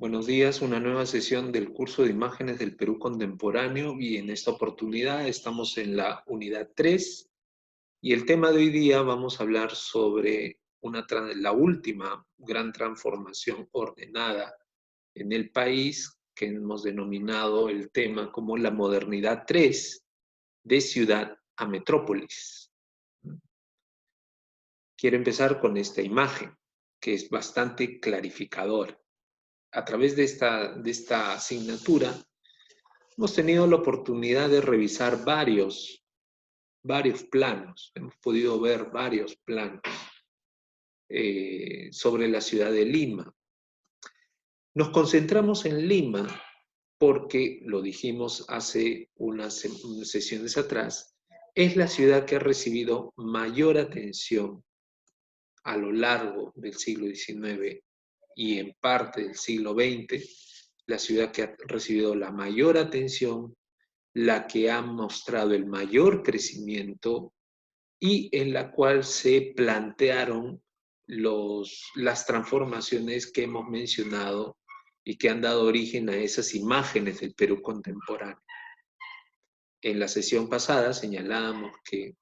Buenos días, una nueva sesión del curso de imágenes del Perú contemporáneo y en esta oportunidad estamos en la unidad 3 y el tema de hoy día vamos a hablar sobre la última gran transformación ordenada en el país que hemos denominado el tema como la modernidad 3 de ciudad a metrópolis. Quiero empezar con esta imagen que es bastante clarificadora. A través de esta asignatura hemos tenido la oportunidad de revisar varios planos, hemos podido ver varios planos sobre la ciudad de Lima. Nos concentramos en Lima porque, lo dijimos hace unas sesiones atrás, es la ciudad que ha recibido mayor atención a lo largo del siglo XIX y en parte del siglo XX, la ciudad que ha recibido la mayor atención, la que ha mostrado el mayor crecimiento y en la cual se plantearon las transformaciones que hemos mencionado y que han dado origen a esas imágenes del Perú contemporáneo. En la sesión pasada señalábamos que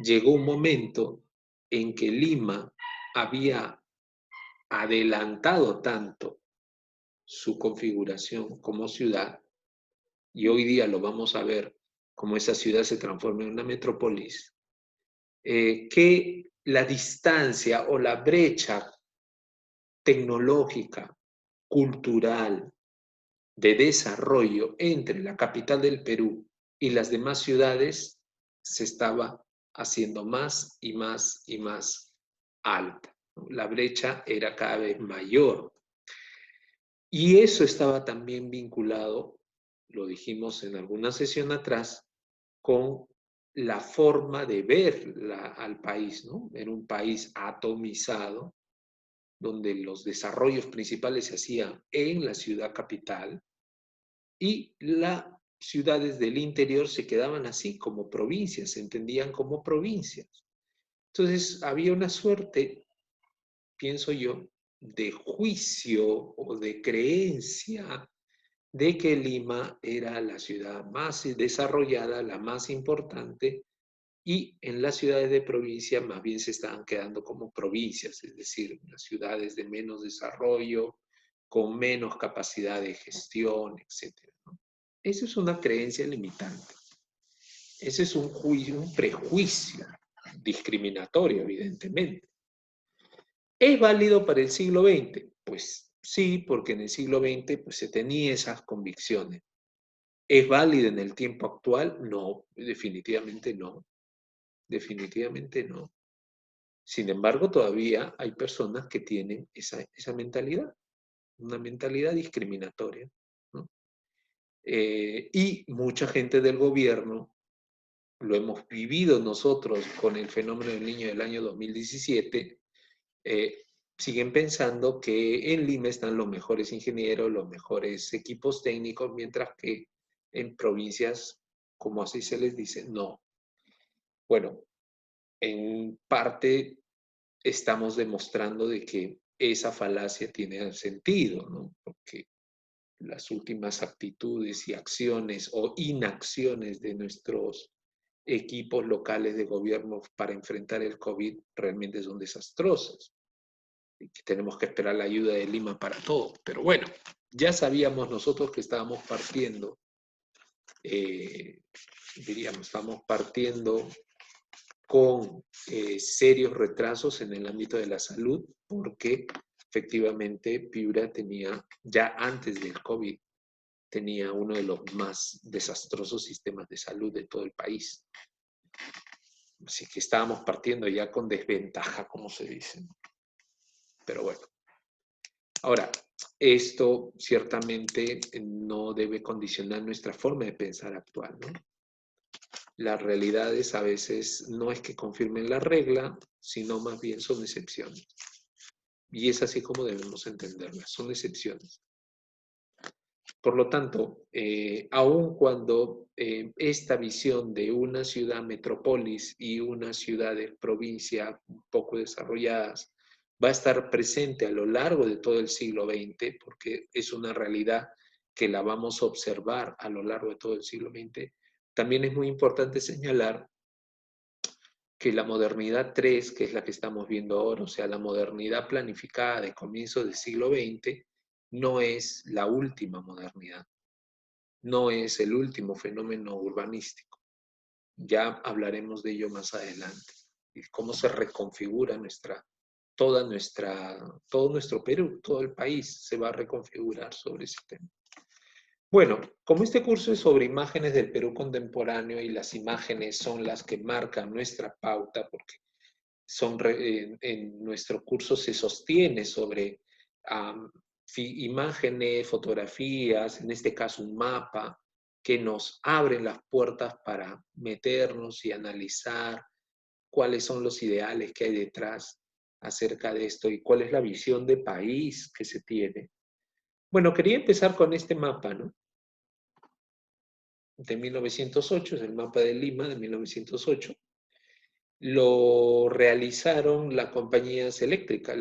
llegó un momento en que Lima había adelantado tanto su configuración como ciudad, y hoy día lo vamos a ver cómo esa ciudad se transforma en una metrópolis, que la distancia o la brecha tecnológica, cultural, de desarrollo entre la capital del Perú y las demás ciudades se estaba haciendo más y más y más alta. La brecha era cada vez mayor. Y eso estaba también vinculado, lo dijimos en alguna sesión atrás, con la forma de ver al país, ¿no? Era un país atomizado, donde los desarrollos principales se hacían en la ciudad capital y las ciudades del interior se quedaban así, como provincias, se entendían como provincias. Entonces había una suerte, pienso yo, de juicio o de creencia de que Lima era la ciudad más desarrollada, la más importante, y en las ciudades de provincia más bien se estaban quedando como provincias, es decir, las ciudades de menos desarrollo, con menos capacidad de gestión, etc. ¿no? Esa es una creencia limitante. Ese es un juicio, un prejuicio discriminatorio, evidentemente. ¿Es válido para el siglo XX? Pues sí, porque en el siglo XX pues, se tenía esas convicciones. ¿Es válido en el tiempo actual? No, definitivamente no. Definitivamente no. Sin embargo, todavía hay personas que tienen esa mentalidad, una mentalidad discriminatoria, ¿no? Y mucha gente del gobierno, lo hemos vivido nosotros con el fenómeno del niño del año 2017, siguen pensando que en Lima están los mejores ingenieros, los mejores equipos técnicos, mientras que en provincias, como así se les dice, no. Bueno, en parte estamos demostrando de que esa falacia tiene sentido, ¿no? Porque las últimas actitudes y acciones o inacciones de nuestros equipos locales de gobierno para enfrentar el COVID realmente son desastrosas. Y que tenemos que esperar la ayuda de Lima para todo. Pero bueno, ya sabíamos nosotros que estábamos partiendo, estamos partiendo con serios retrasos en el ámbito de la salud, porque efectivamente Piura tenía, ya antes del COVID, tenía uno de los más desastrosos sistemas de salud de todo el país. Así que estábamos partiendo ya con desventaja, como se dice. Pero bueno. Ahora, esto ciertamente no debe condicionar nuestra forma de pensar actual, ¿no? Las realidades a veces no es que confirmen la regla, sino más bien son excepciones. Y es así como debemos entenderlas, son excepciones. Por lo tanto, aun cuando esta visión de una ciudad metrópolis y una ciudad de provincia un poco desarrolladas va a estar presente a lo largo de todo el siglo XX, porque es una realidad que la vamos a observar a lo largo de todo el siglo XX. También es muy importante señalar que la modernidad 3, que es la que estamos viendo ahora, o sea, la modernidad planificada de comienzos del siglo XX, no es la última modernidad, no es el último fenómeno urbanístico. Ya hablaremos de ello más adelante, y cómo se reconfigura todo nuestro Perú, todo el país se va a reconfigurar sobre ese tema. Bueno, como este curso es sobre imágenes del Perú contemporáneo y las imágenes son las que marcan nuestra pauta, porque en nuestro curso se sostiene sobre imágenes, fotografías, en este caso un mapa, que nos abren las puertas para meternos y analizar cuáles son los ideales que hay detrás acerca de esto y cuál es la visión de país que se tiene. Bueno, quería empezar con este mapa, ¿no? De 1908, es el mapa de Lima de 1908. Lo realizaron las compañías eléctricas,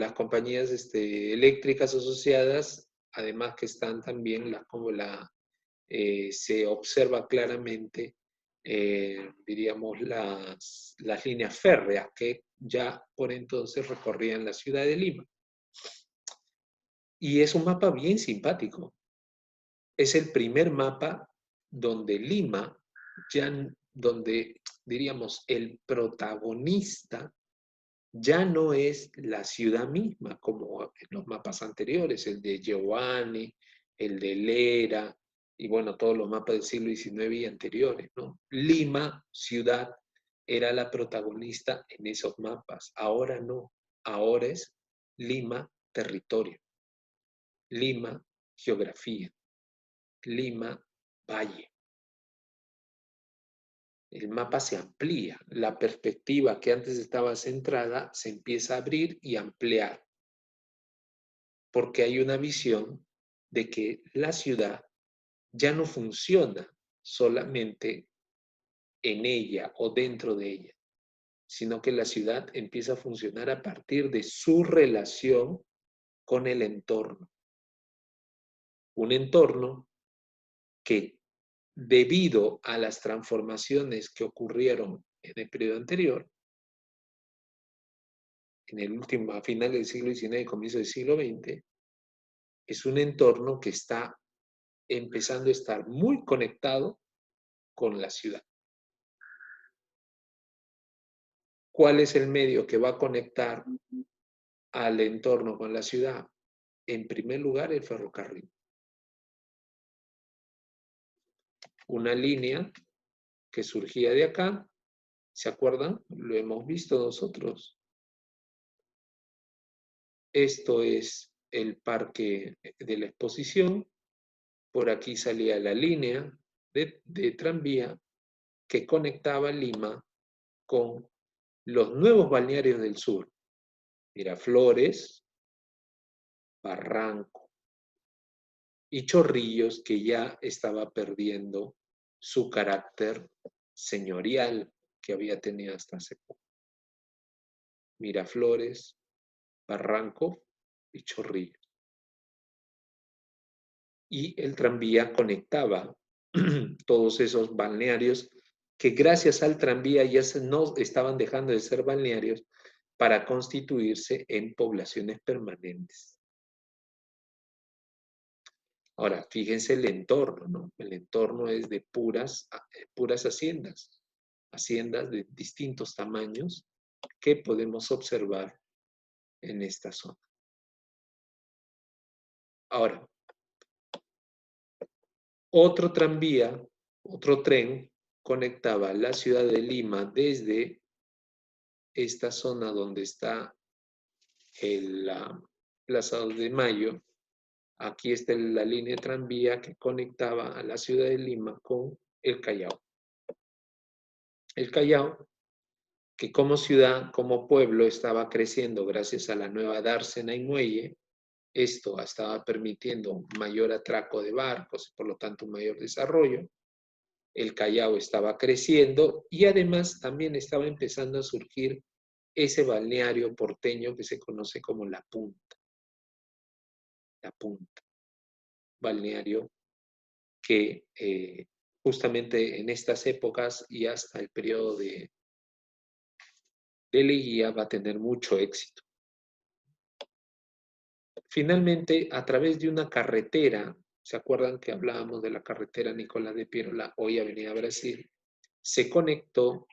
eléctricas asociadas, además que están también se observa claramente, diríamos, las líneas férreas que ya por entonces recorrían la ciudad de Lima. Y es un mapa bien simpático. Es el primer mapa donde Lima, donde diríamos el protagonista ya no es la ciudad misma, como en los mapas anteriores, el de Giovanni, el de Lera, y bueno, todos los mapas del siglo XIX y anteriores, ¿no? Lima, ciudad, era la protagonista en esos mapas. Ahora no, ahora es Lima, territorio. Lima, geografía. Lima, valle. El mapa se amplía, la perspectiva que antes estaba centrada se empieza a abrir y ampliar, porque hay una visión de que la ciudad ya no funciona solamente en ella o dentro de ella, sino que la ciudad empieza a funcionar a partir de su relación con el entorno. Un entorno que, debido a las transformaciones que ocurrieron en el periodo anterior, a finales del siglo XIX y comienzo del siglo XX, es un entorno que está empezando a estar muy conectado con la ciudad. ¿Cuál es el medio que va a conectar al entorno con la ciudad? En primer lugar, el ferrocarril. Una línea que surgía de acá, ¿se acuerdan? Lo hemos visto nosotros. Esto es el parque de la exposición. Por aquí salía la línea de tranvía que conectaba Lima con los nuevos balnearios del sur. Miraflores, Barranco y Chorrillos, que ya estaba perdiendo su carácter señorial que había tenido hasta hace poco. Miraflores, Barranco y Chorrillos. Y el tranvía conectaba todos esos balnearios que gracias al tranvía ya no estaban dejando de ser balnearios para constituirse en poblaciones permanentes. Ahora, fíjense el entorno, ¿no? El entorno es de puras haciendas, haciendas de distintos tamaños que podemos observar en esta zona. Ahora, otro tranvía, otro tren conectaba la ciudad de Lima desde esta zona donde está la Plaza 2 de Mayo. Aquí está la línea de tranvía que conectaba a la ciudad de Lima con el Callao. El Callao, que como ciudad, como pueblo, estaba creciendo gracias a la nueva dársena y muelle. Esto estaba permitiendo mayor atraco de barcos y por lo tanto un mayor desarrollo. El Callao estaba creciendo y además también estaba empezando a surgir ese balneario porteño que se conoce como La Punta. La Punta, balneario que justamente en estas épocas y hasta el periodo de Leguía va a tener mucho éxito. Finalmente, a través de una carretera, ¿se acuerdan que hablábamos de la carretera Nicolás de Piérola, hoy Avenida Brasil? Se conectó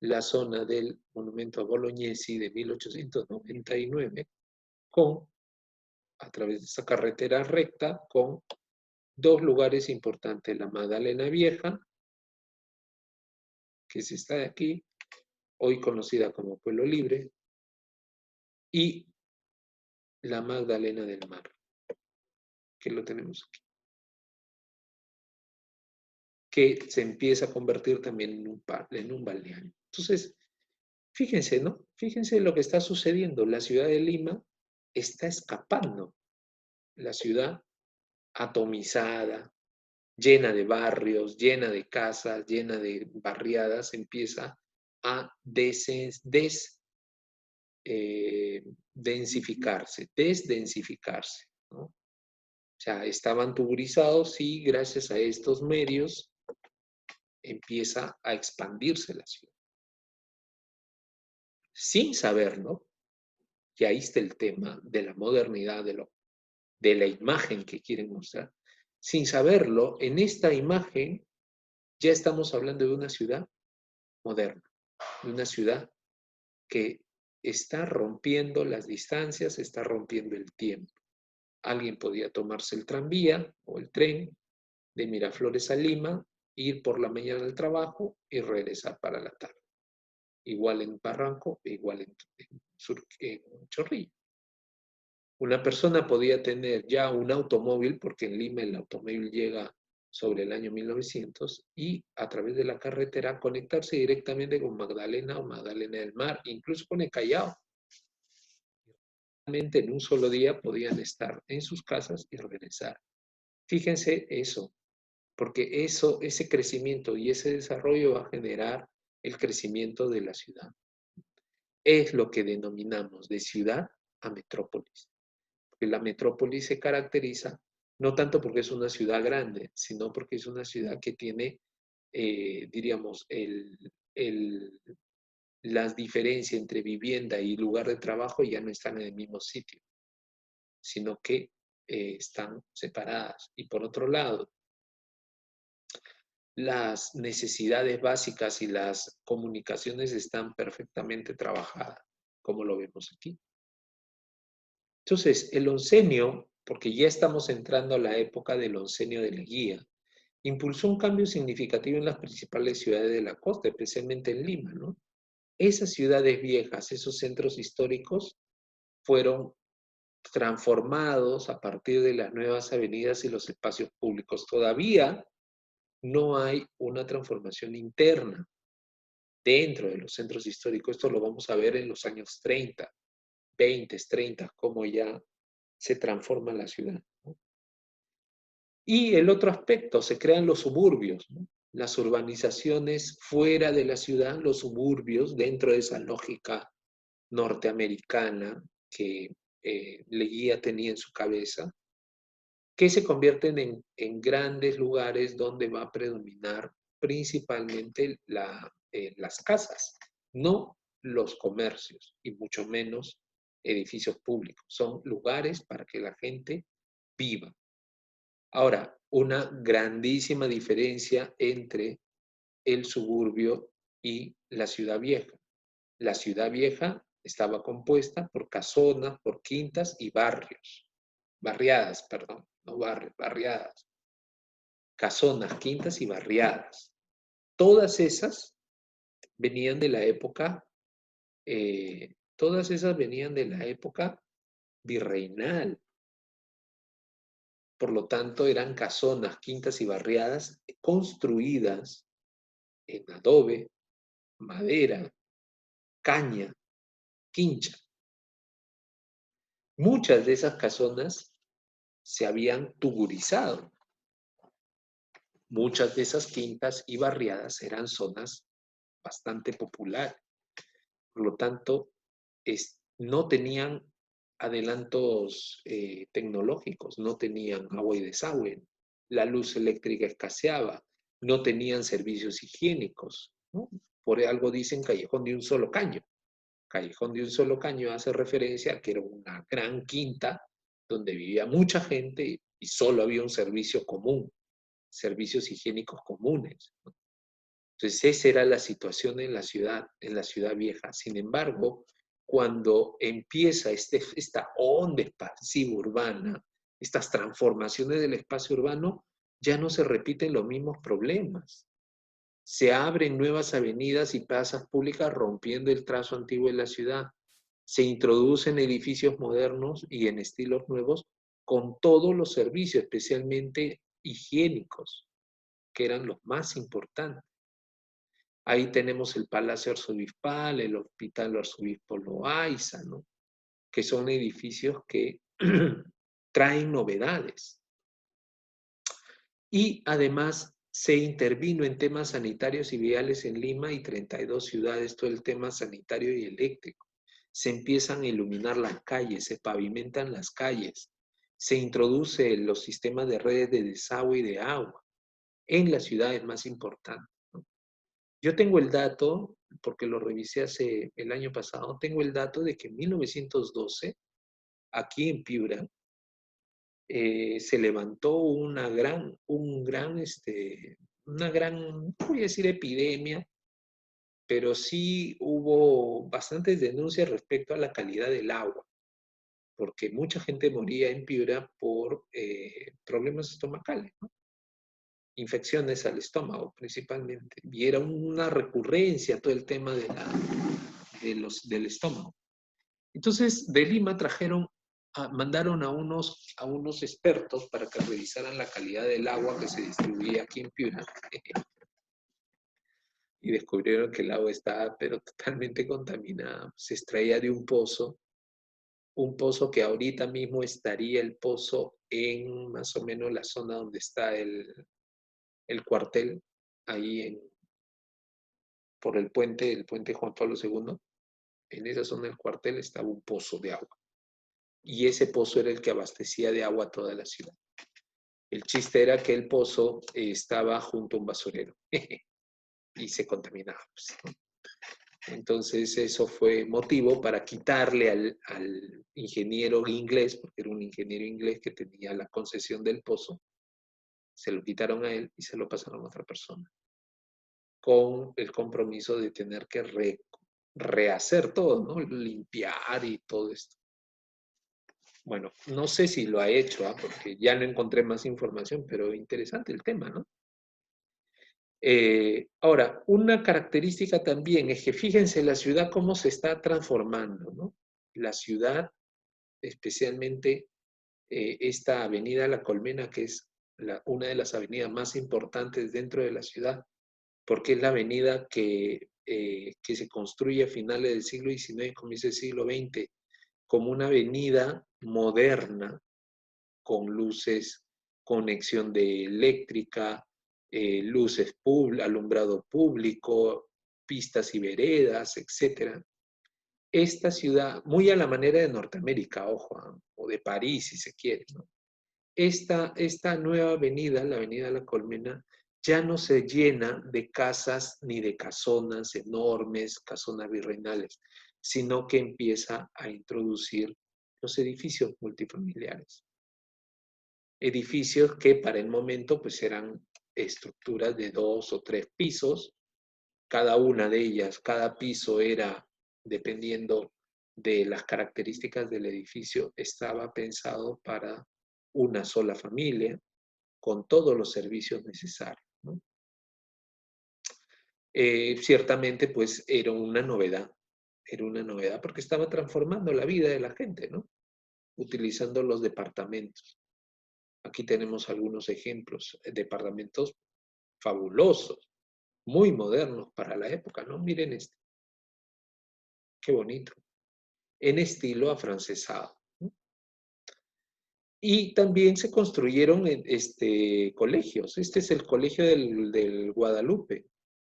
la zona del monumento a Bolognesi de 1899 con, a través de esa carretera recta, con dos lugares importantes, la Magdalena Vieja, que es esta de aquí, hoy conocida como Pueblo Libre, y la Magdalena del Mar, que lo tenemos aquí, que se empieza a convertir también en un balneario. Entonces, fíjense, ¿no? Fíjense lo que está sucediendo. La ciudad de Lima está escapando. La ciudad atomizada, llena de barrios, llena de casas, llena de barriadas, empieza a desdensificarse, ¿no? O sea, estaban tuburizados y gracias a estos medios empieza a expandirse la ciudad. Sin saberlo, y ahí está el tema de la modernidad, de la imagen que quieren mostrar. Sin saberlo, en esta imagen ya estamos hablando de una ciudad moderna, de una ciudad que está rompiendo las distancias, está rompiendo el tiempo. Alguien podía tomarse el tranvía o el tren de Miraflores a Lima, ir por la mañana al trabajo y regresar para la tarde. Igual en Barranco, igual en Chorrillos. Una persona podía tener ya un automóvil, porque en Lima el automóvil llega sobre el año 1900, y a través de la carretera conectarse directamente con Magdalena o Magdalena del Mar, incluso con el Callao. Realmente en un solo día podían estar en sus casas y regresar. Fíjense eso, porque ese crecimiento y ese desarrollo va a generar el crecimiento de la ciudad. Es lo que denominamos de ciudad a metrópolis. Porque la metrópolis se caracteriza no tanto porque es una ciudad grande, sino porque es una ciudad que tiene, diríamos, las diferencias entre vivienda y lugar de trabajo ya no están en el mismo sitio, sino que están separadas. Y por otro lado, las necesidades básicas y las comunicaciones están perfectamente trabajadas, como lo vemos aquí. Entonces, el oncenio, porque ya estamos entrando a la época del oncenio de Leguía, impulsó un cambio significativo en las principales ciudades de la costa, especialmente en Lima, ¿no? Esas ciudades viejas, esos centros históricos, fueron transformados a partir de las nuevas avenidas y los espacios públicos. Todavía no hay una transformación interna dentro de los centros históricos. Esto lo vamos a ver en los años 30, 20, 30, cómo ya se transforma la ciudad, ¿no? Y el otro aspecto, se crean los suburbios, ¿no? Las urbanizaciones fuera de la ciudad, los suburbios, dentro de esa lógica norteamericana que Leguía tenía en su cabeza, que se convierten en grandes lugares donde va a predominar principalmente las casas, no los comercios y mucho menos edificios públicos. Son lugares para que la gente viva. Ahora, una grandísima diferencia entre el suburbio y la ciudad vieja. La ciudad vieja estaba compuesta por casonas, por quintas y barriadas, perdón, no barrios, barriadas. Casonas, quintas y barriadas. Todas esas venían de la época, todas esas venían de la época virreinal. Por lo tanto, eran casonas, quintas y barriadas construidas en adobe, madera, caña, quincha. Muchas de esas casonas se habían tuburizado. Muchas de esas quintas y barriadas eran zonas bastante populares. Por lo tanto, no tenían adelantos tecnológicos, no tenían agua y desagüe, la luz eléctrica escaseaba, no tenían servicios higiénicos, ¿no? Por algo dicen callejón de un solo caño. Callejón de un solo caño hace referencia a que era una gran quinta donde vivía mucha gente y solo había un servicio común, servicios higiénicos comunes, ¿no? Entonces, esa era la situación en la ciudad vieja. Sin embargo, cuando empieza esta onda expansiva urbana, estas transformaciones del espacio urbano, ya no se repiten los mismos problemas. Se abren nuevas avenidas y plazas públicas rompiendo el trazo antiguo de la ciudad. Se introducen edificios modernos y en estilos nuevos con todos los servicios, especialmente higiénicos, que eran los más importantes. Ahí tenemos el Palacio Arzobispal, el Hospital Arzobispo Loaiza, ¿no? Que son edificios que traen novedades. Y además se intervino en temas sanitarios y viales en Lima y 32 ciudades, todo el tema sanitario y eléctrico. Se empiezan a iluminar las calles, se pavimentan las calles, se introduce los sistemas de redes de desagüe y de agua en las ciudades más importantes. Yo tengo el dato, porque lo revisé el año pasado, tengo el dato de que en 1912, aquí en Piura, se levantó una gran, no voy a decir epidemia, pero sí hubo bastantes denuncias respecto a la calidad del agua, porque mucha gente moría en Piura por problemas estomacales, ¿no? Infecciones al estómago principalmente, y era una recurrencia todo el tema del estómago. Entonces, de Lima mandaron a unos expertos para que revisaran la calidad del agua que se distribuía aquí en Piura, y descubrieron que el agua estaba pero totalmente contaminada. Se extraía de un pozo que ahorita mismo estaría el pozo en más o menos la zona donde está el cuartel, ahí por el puente Juan Pablo II. En esa zona del cuartel estaba un pozo de agua. Y ese pozo era el que abastecía de agua a toda la ciudad. El chiste era que el pozo estaba junto a un basurero y se contaminaba, pues, ¿no? Entonces eso fue motivo para quitarle al ingeniero inglés, porque era un ingeniero inglés que tenía la concesión del pozo, se lo quitaron a él y se lo pasaron a otra persona, con el compromiso de tener que rehacer todo, ¿no? Limpiar y todo esto. Bueno, no sé si lo ha hecho, porque ya no encontré más información, pero interesante el tema, ¿no? Ahora, una característica también es que fíjense la ciudad cómo se está transformando, ¿no? La ciudad, especialmente esta avenida La Colmena, que es una de las avenidas más importantes dentro de la ciudad, porque es la avenida que se construye a finales del siglo XIX, comienzo del siglo XX, como una avenida moderna, con luces, conexión de eléctrica, luces alumbrado público, pistas y veredas, etc. Esta ciudad, muy a la manera de Norteamérica, ojo, o de París, si se quiere, ¿no? Esta nueva avenida, la avenida La Colmena, ya no se llena de casas ni de casonas enormes, casonas virreinales, sino que empieza a introducir los edificios multifamiliares. Edificios que para el momento pues eran estructuras de 2 o 3 pisos, cada una de ellas, cada piso era, dependiendo de las características del edificio, estaba pensado para una sola familia, con todos los servicios necesarios, ¿no? Ciertamente pues era una novedad porque estaba transformando la vida de la gente, ¿no? Utilizando los departamentos. Aquí tenemos algunos ejemplos, departamentos fabulosos, muy modernos para la época, ¿no? Miren este, qué bonito, en estilo afrancesado, ¿no? Y también se construyeron colegios. Este es el colegio del Guadalupe,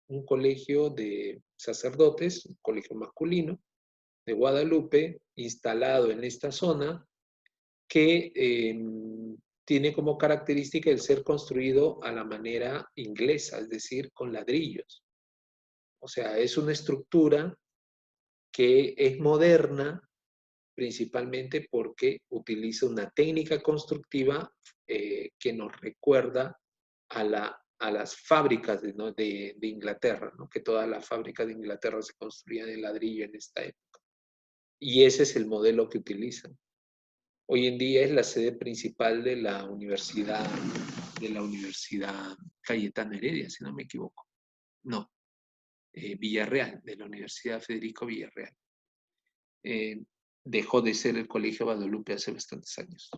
un colegio sacerdotes, un colegio masculino de Guadalupe, instalado en esta zona, que tiene como característica el ser construido a la manera inglesa, es decir, con ladrillos. O sea, es una estructura que es moderna, principalmente porque utiliza una técnica constructiva que nos recuerda a las fábricas ¿no? de Inglaterra, ¿no? Que todas las fábricas de Inglaterra se construían en ladrillo en esta época. Y ese es el modelo que utilizan. Hoy en día es la sede principal de la Universidad Cayetano Heredia, si no me equivoco. No, Villarreal, de la Universidad Federico Villarreal. Dejó de ser el Colegio Guadalupe hace bastantes años.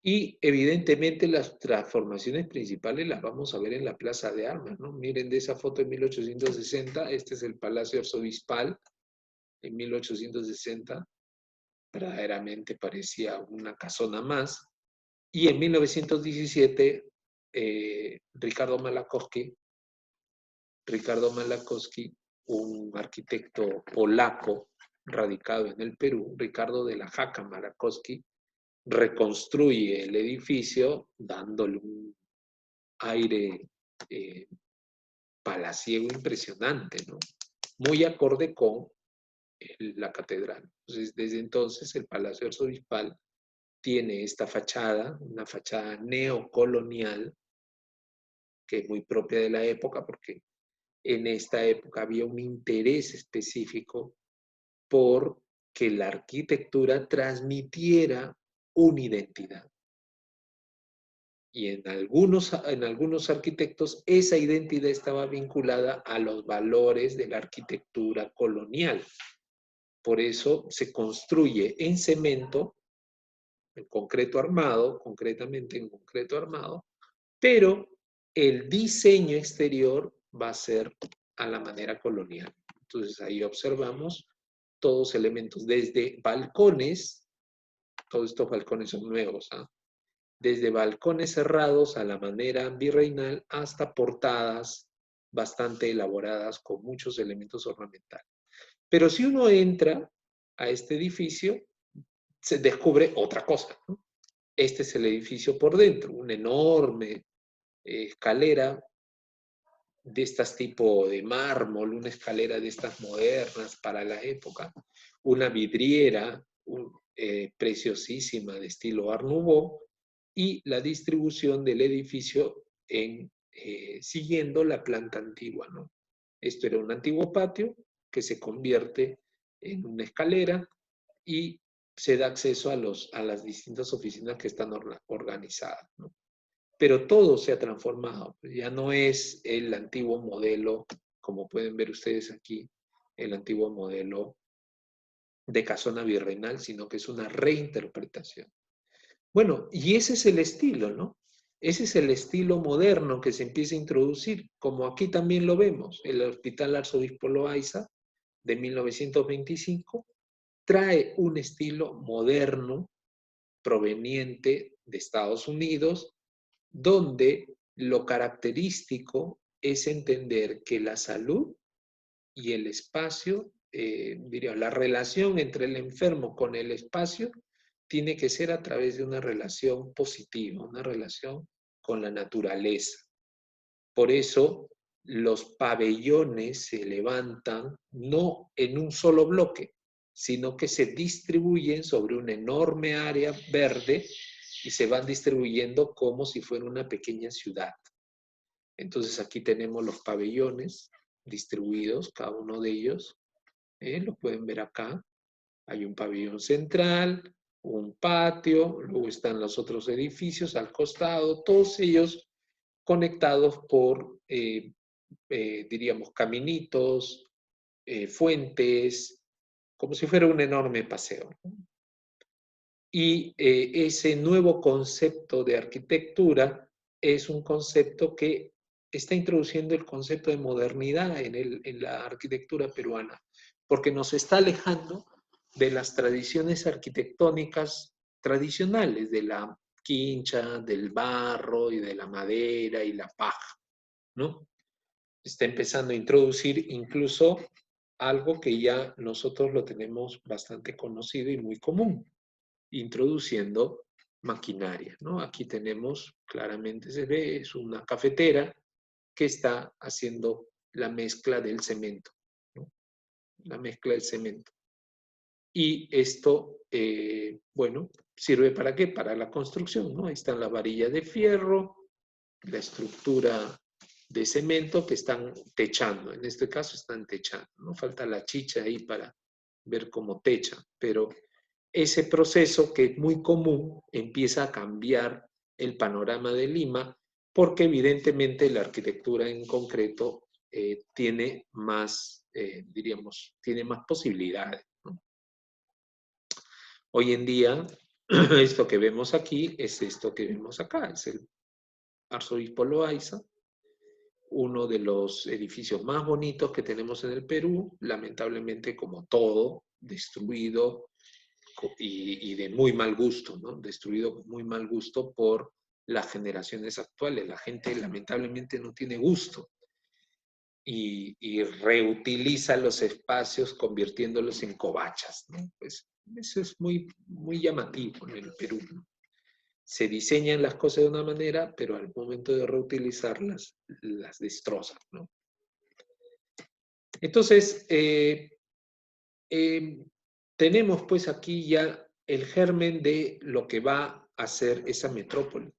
Y evidentemente las transformaciones principales las vamos a ver en la Plaza de Armas, ¿no? Miren de esa foto de 1860, este es el Palacio Arzobispal en 1860, verdaderamente parecía una casona más. Y en 1917, Ricardo Malakowski, un arquitecto polaco radicado en el Perú, Ricardo de la Jaca Malakowski, reconstruye el edificio dándole un aire palaciego impresionante, ¿no? Muy acorde con la catedral. Entonces, desde entonces el Palacio Arzobispal tiene esta fachada, una fachada neocolonial, que es muy propia de la época, porque en esta época había un interés específico por que la arquitectura transmitiera una identidad. Y en algunos arquitectos esa identidad estaba vinculada a los valores de la arquitectura colonial. Por eso se construye en cemento, en concreto armado, concretamente en concreto armado, pero el diseño exterior va a ser a la manera colonial. Entonces ahí observamos todos elementos, desde balcones, todos estos balcones son nuevos, ¿ah? Desde balcones cerrados a la manera virreinal hasta portadas bastante elaboradas con muchos elementos ornamentales. Pero si uno entra a este edificio, se descubre otra cosa, ¿no? Este es el edificio por dentro, una enorme escalera de estas tipo de mármol, una escalera de estas modernas para la época, una vidriera preciosísima de estilo Art Nouveau y la distribución del edificio siguiendo la planta antigua, ¿no? Esto era un antiguo patio que se convierte en una escalera y se da acceso a las distintas oficinas que están organizadas, ¿no? Pero todo se ha transformado. Ya no es el antiguo modelo, como pueden ver ustedes aquí, el antiguo modelo de casona virreinal, sino que es una reinterpretación. Bueno, y ese es el estilo, ¿no? Ese es el estilo moderno que se empieza a introducir, como aquí también lo vemos. El Hospital Arzobispo Loaiza de 1925 trae un estilo moderno proveniente de Estados Unidos, donde lo característico es entender que la salud y el espacio, la relación entre el enfermo con el espacio tiene que ser a través de una relación positiva, una relación con la naturaleza. Por eso los pabellones se levantan no en un solo bloque, sino que se distribuyen sobre una enorme área verde y se van distribuyendo como si fuera una pequeña ciudad. Entonces aquí tenemos los pabellones distribuidos, cada uno de ellos, lo pueden ver acá. Hay un pabellón central, un patio, luego están los otros edificios al costado, todos ellos conectados por, diríamos, caminitos, fuentes, como si fuera un enorme paseo. Y ese nuevo concepto de arquitectura es un concepto que está introduciendo el concepto de modernidad en la arquitectura peruana, porque nos está alejando de las tradiciones arquitectónicas tradicionales, de la quincha, del barro y de la madera y la paja, ¿no? está empezando a introducir incluso algo que ya nosotros lo tenemos bastante conocido y muy común, introduciendo maquinaria, ¿no? Aquí tenemos, claramente se ve, es una cafetera que está haciendo la mezcla del cemento, ¿no? La mezcla del cemento. Y esto, bueno, ¿sirve para qué? Para la construcción, ¿no? Ahí están las varillas de fierro, la estructura de cemento que están techando. En este caso están techando, ¿no? Falta la chicha ahí para ver cómo techan, pero ese proceso que es muy común empieza a cambiar el panorama de Lima porque evidentemente la arquitectura en concreto tiene más, diríamos, tiene más posibilidades, ¿no? Hoy en día, esto que vemos aquí es esto que vemos acá, es el Arzobispo Loaiza, uno de los edificios más bonitos que tenemos en el Perú, lamentablemente como todo, destruido y de muy mal gusto, ¿no? Destruido con muy mal gusto por las generaciones actuales. La gente lamentablemente no tiene gusto y reutiliza los espacios convirtiéndolos en covachas, ¿no? Pues eso es muy, muy llamativo en el Perú, ¿no? Se diseñan las cosas de una manera, pero al momento de reutilizarlas, las destrozan, ¿no? Entonces, tenemos pues aquí ya el germen de lo que va a ser esa metrópoli.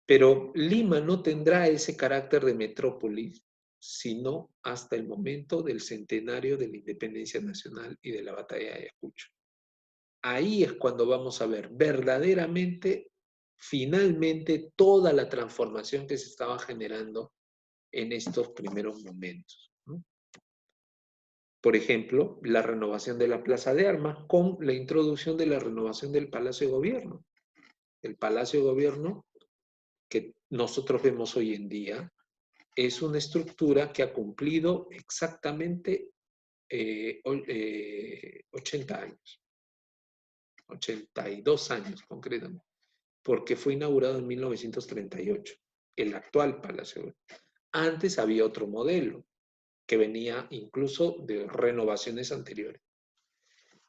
Pero Lima no tendrá ese carácter de metrópoli sino hasta el momento del centenario de la independencia nacional y de la batalla de Ayacucho. Ahí es cuando vamos a ver verdaderamente, finalmente, toda la transformación que se estaba generando en estos primeros momentos, ¿no? Por ejemplo, la renovación de la Plaza de Armas con la introducción de la renovación del Palacio de Gobierno. El Palacio de Gobierno que nosotros vemos hoy en día es una estructura que ha cumplido exactamente 80 años, 82 años concretamente, porque fue inaugurado en 1938, el actual Palacio. Antes había otro modelo que venía incluso de renovaciones anteriores.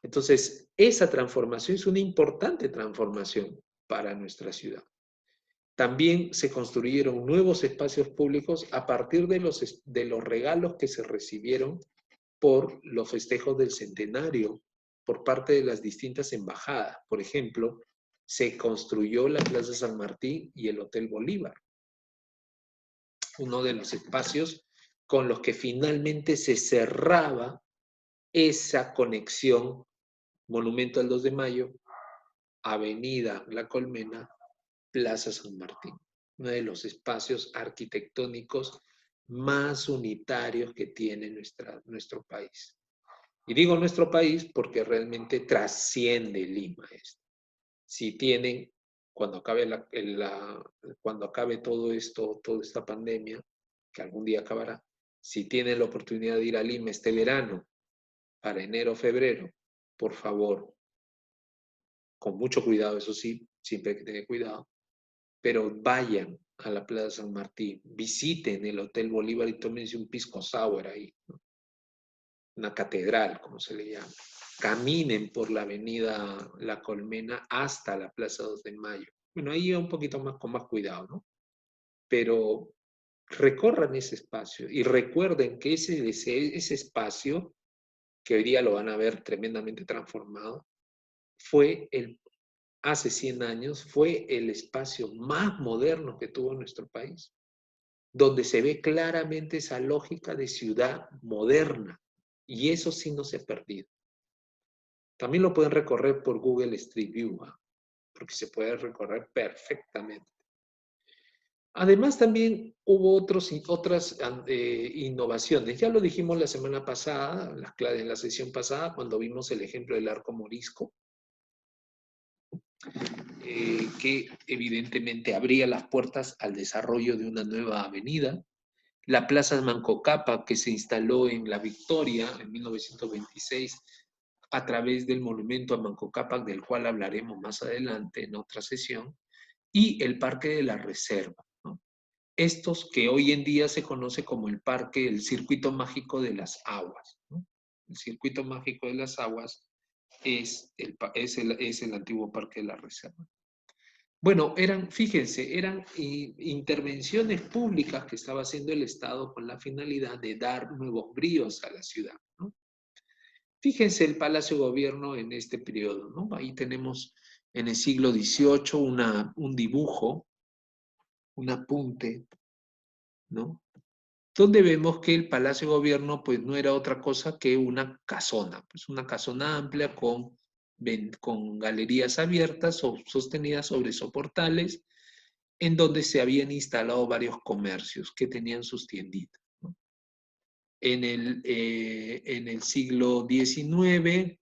Entonces, esa transformación es una importante transformación para nuestra ciudad. También se construyeron nuevos espacios públicos a partir de los regalos que se recibieron por los festejos del centenario por parte de las distintas embajadas. Por ejemplo, se construyó la Plaza San Martín y el Hotel Bolívar, uno de los espacios con los que finalmente se cerraba esa conexión Monumento al 2 de Mayo, Avenida La Colmena, Plaza San Martín, uno de los espacios arquitectónicos más unitarios que tiene nuestro país. Y digo nuestro país porque realmente trasciende Lima esto. Si tienen, cuando cuando acabe todo esto, toda esta pandemia, que algún día acabará, si tienen la oportunidad de ir a Lima este verano, para enero o febrero, por favor, con mucho cuidado, eso sí, siempre hay que tener cuidado, pero vayan a la Plaza San Martín, visiten el Hotel Bolívar y tómense un pisco sour ahí, ¿no? Una catedral, como se le llama. Caminen por la avenida La Colmena hasta la Plaza 2 de Mayo. Bueno, ahí un poquito más con más cuidado, ¿no? Pero recorran ese espacio y recuerden que ese espacio, que hoy día lo van a ver tremendamente transformado, hace 100 años, fue el espacio más moderno que tuvo nuestro país, donde se ve claramente esa lógica de ciudad moderna. Y eso sí no se ha perdido. También lo pueden recorrer por Google Street View, ¿eh? Porque se puede recorrer perfectamente. Además, también hubo otras innovaciones. Ya lo dijimos la semana pasada, en la sesión pasada, cuando vimos el ejemplo del arco morisco, que evidentemente abría las puertas al desarrollo de una nueva avenida. La Plaza Manco Cápac, que se instaló en La Victoria en 1926 a través del monumento a Manco Cápac, del cual hablaremos más adelante en otra sesión, y el Parque de la Reserva, ¿no? estos que hoy en día se conoce como el parque, el circuito mágico de las aguas, ¿no? El circuito mágico de las aguas es el antiguo parque de la reserva. Bueno, fíjense, eran intervenciones públicas que estaba haciendo el Estado con la finalidad de dar nuevos bríos a la ciudad, ¿no? Fíjense el Palacio de Gobierno en este periodo, ¿no? Ahí tenemos en el siglo XVIII un dibujo, un apunte, ¿no? Donde vemos que el Palacio de Gobierno pues no era otra cosa que una casona, pues una casona amplia con galerías abiertas o sostenidas sobre soportales, en donde se habían instalado varios comercios que tenían sus tienditas, ¿no? En el siglo XIX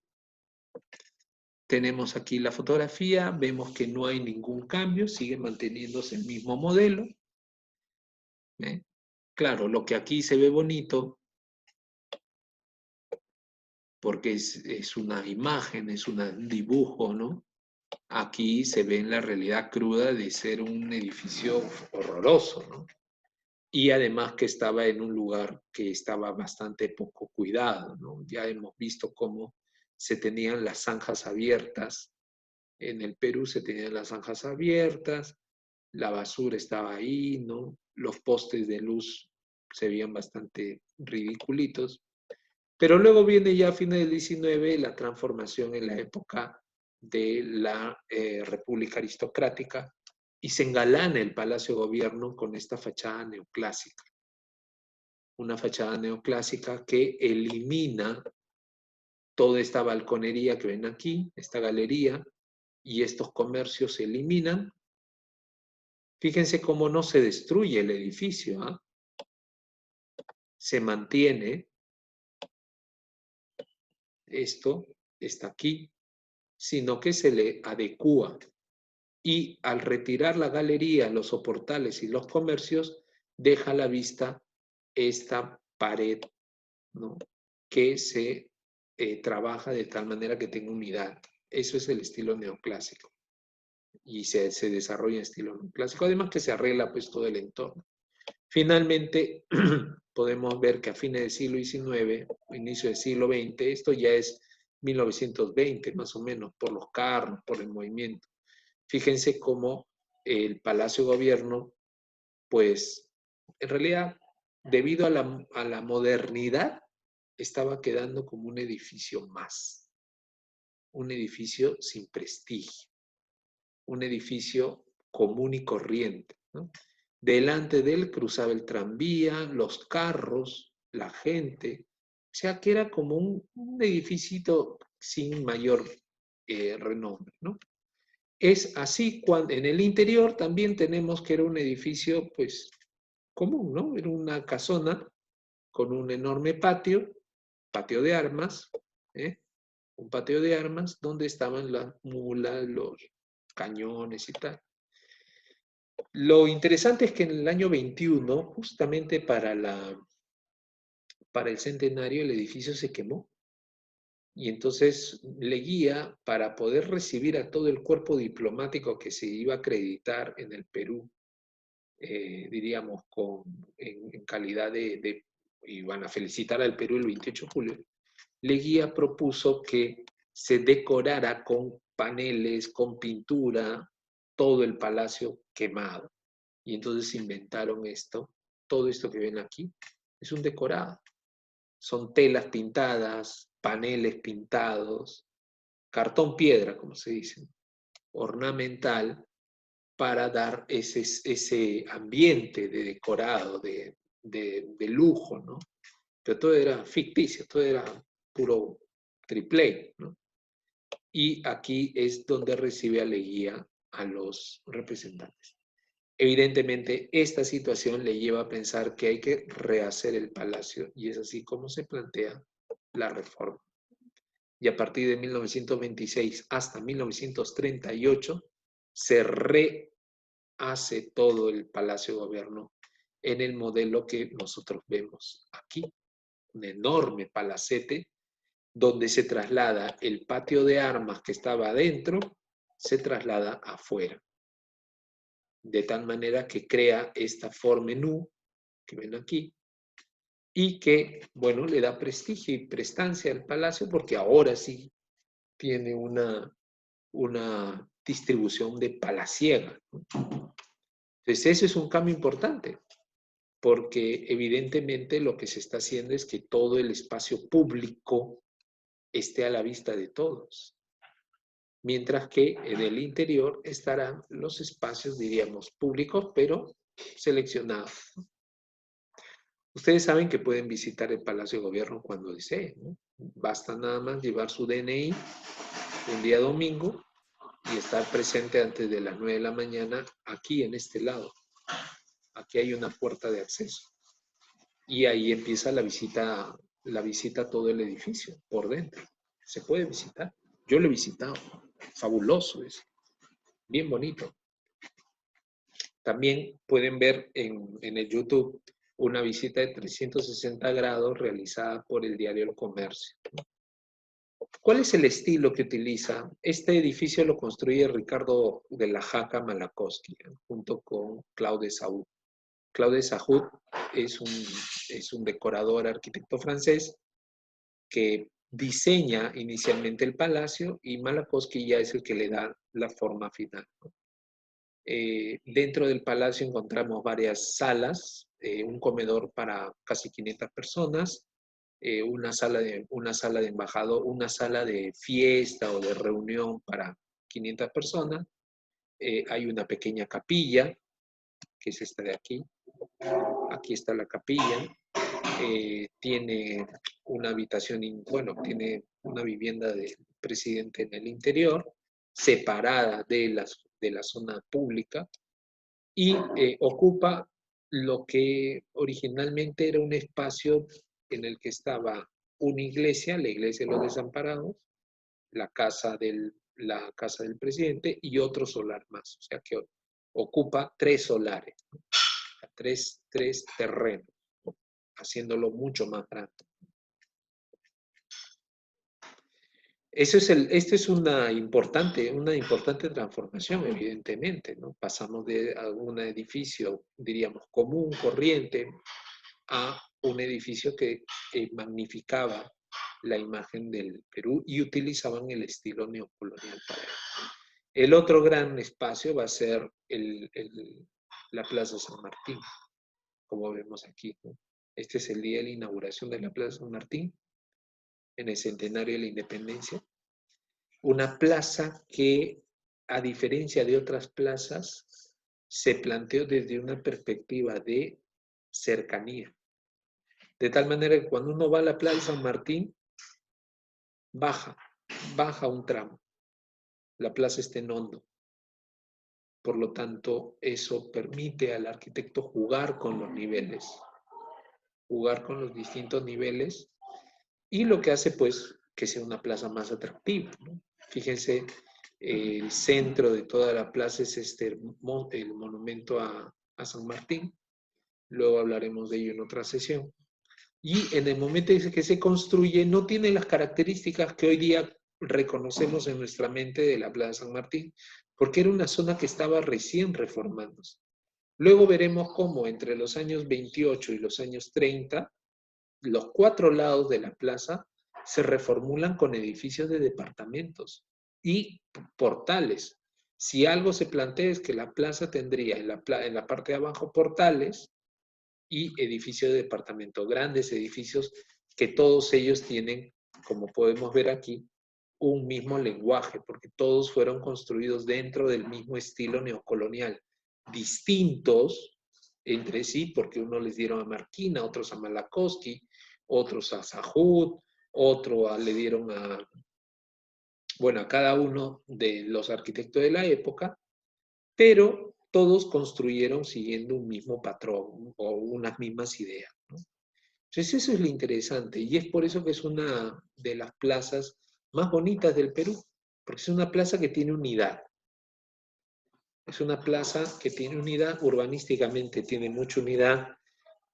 tenemos aquí la fotografía, vemos que no hay ningún cambio, sigue manteniéndose el mismo modelo, ¿eh? Claro, lo que aquí se ve bonito, porque es una imagen, es un dibujo, ¿no? Aquí se ve en la realidad cruda de ser un edificio horroroso, ¿no? Y además que estaba en un lugar que estaba bastante poco cuidado, ¿no? Ya hemos visto cómo se tenían las zanjas abiertas. En el Perú se tenían las zanjas abiertas, la basura estaba ahí, ¿no? Los postes de luz se veían bastante ridiculitos. Pero luego viene ya a fines del XIX la transformación en la época de la República Aristocrática y se engalana el Palacio de Gobierno con esta fachada neoclásica. Una fachada neoclásica que elimina toda esta balconería que ven aquí, esta galería, y estos comercios se eliminan. Fíjense cómo no se destruye el edificio, ¿eh? Se mantiene, esto está aquí, sino que se le adecúa. Y al retirar la galería, los soportales y los comercios, deja a la vista esta pared, ¿no? Que se trabaja de tal manera que tenga unidad. Eso es el estilo neoclásico. Y se desarrolla en estilo neoclásico. Además que se arregla pues todo el entorno. Finalmente, podemos ver que a fines del siglo XIX, inicio del siglo XX, esto ya es 1920 más o menos, por los carros, por el movimiento. Fíjense cómo el Palacio de Gobierno, pues, en realidad, debido a la modernidad, estaba quedando como un edificio más, un edificio sin prestigio, un edificio común y corriente, ¿no? Delante de él cruzaba el tranvía, los carros, la gente, o sea que era como un edificio sin mayor renombre, ¿no? Es así cuando en el interior también tenemos que era un edificio pues común, ¿no? Era una casona con un enorme patio, patio de armas, ¿eh? Un patio de armas donde estaban las mulas, los cañones y tal. Lo interesante es que en el año 21, justamente para el centenario, el edificio se quemó. Y entonces Leguía, para poder recibir a todo el cuerpo diplomático que se iba a acreditar en el Perú, diríamos, en calidad iban a felicitar al Perú el 28 de julio, Leguía propuso que se decorara con paneles, con pintura, todo el palacio quemado. Y entonces inventaron esto, todo esto que ven aquí, es un decorado. Son telas pintadas, paneles pintados, cartón piedra, como se dice, ornamental, para dar ese ambiente de decorado, de lujo, ¿no? Pero todo era ficticio, todo era puro triple, ¿no? Y aquí es donde recibe a Leguía a los representantes. Evidentemente, esta situación le lleva a pensar que hay que rehacer el palacio y es así como se plantea la reforma. Y a partir de 1926 hasta 1938 se rehace todo el Palacio de Gobierno en el modelo que nosotros vemos aquí. Un enorme palacete donde se traslada el patio de armas que estaba adentro, se traslada afuera. de tal manera que crea esta forma en U, que ven aquí, y que, bueno, le da prestigio y prestancia al palacio porque ahora sí tiene una distribución de palaciega. Entonces, ese es un cambio importante, porque evidentemente lo que se está haciendo es que todo el espacio público esté a la vista de todos, mientras que en el interior estarán los espacios, diríamos, públicos, pero seleccionados. Ustedes saben que pueden visitar el Palacio de Gobierno cuando deseen, ¿no? Basta nada más llevar su DNI un día domingo y estar presente antes de las 9 de la mañana aquí en este lado. Aquí hay una puerta de acceso. Y ahí empieza la visita a todo el edificio por dentro. Se puede visitar. Yo lo he visitado. Fabuloso es. Bien bonito. También pueden ver en el YouTube una visita de 360 grados realizada por el diario El Comercio. ¿Cuál es el estilo que utiliza? Este edificio lo construye Ricardo de la Jaca Malakowski, junto con Claude Saúl. Claude Saúl es un decorador, arquitecto francés, que diseña inicialmente el palacio y Malakowski ya es el que le da la forma final. Dentro del palacio encontramos varias salas, un comedor para casi 500 personas, una sala de embajador, una sala de fiesta o de reunión para 500 personas. Hay una pequeña capilla, que es esta de aquí. Aquí está la capilla. Tiene una habitación, bueno, tiene una vivienda del presidente en el interior, separada de la zona pública, y ocupa lo que originalmente era un espacio en el que estaba una iglesia, la iglesia de los desamparados, la casa del presidente y otro solar más. O sea que ocupa 3 solares, ¿no? tres terrenos, haciéndolo mucho más grande. Esto es una importante transformación, evidentemente, ¿no? Pasamos de un edificio, diríamos, común, corriente, a un edificio que magnificaba la imagen del Perú y utilizaban el estilo neocolonial para ello. El otro gran espacio va a ser la Plaza San Martín, como vemos aquí, ¿no? Este es el día de la inauguración de la Plaza San Martín, en el centenario de la Independencia. Una plaza que, a diferencia de otras plazas, se planteó desde una perspectiva de cercanía. De tal manera que cuando uno va a la Plaza San Martín, baja un tramo. La plaza está en hondo. Por lo tanto, eso permite al arquitecto jugar con los niveles, jugar con los distintos niveles, y lo que hace, pues, que sea una plaza más atractiva, ¿no? Fíjense, el centro de toda la plaza es el monumento a San Martín. Luego hablaremos de ello en otra sesión. Y en el momento en que se construye, no tiene las características que hoy día reconocemos en nuestra mente de la Plaza San Martín, porque era una zona que estaba recién reformándose. Luego veremos cómo entre los años 28 y los años 30, los 4 lados de la plaza se reformulan con edificios de departamentos y portales. Si algo se plantea es que la plaza tendría en la parte de abajo portales y edificios de departamento, grandes edificios que todos ellos tienen, como podemos ver aquí, un mismo lenguaje, porque todos fueron construidos dentro del mismo estilo neocolonial, distintos entre sí, porque unos les dieron a Marquina, otros a Malakowski, otros a Sahut, otro le dieron a cada uno de los arquitectos de la época, pero todos construyeron siguiendo un mismo patrón o unas mismas ideas, ¿no? Entonces eso es lo interesante y es por eso que es una de las plazas más bonitas del Perú, porque es una plaza que tiene unidad. Es una plaza que tiene unidad, urbanísticamente tiene mucha unidad,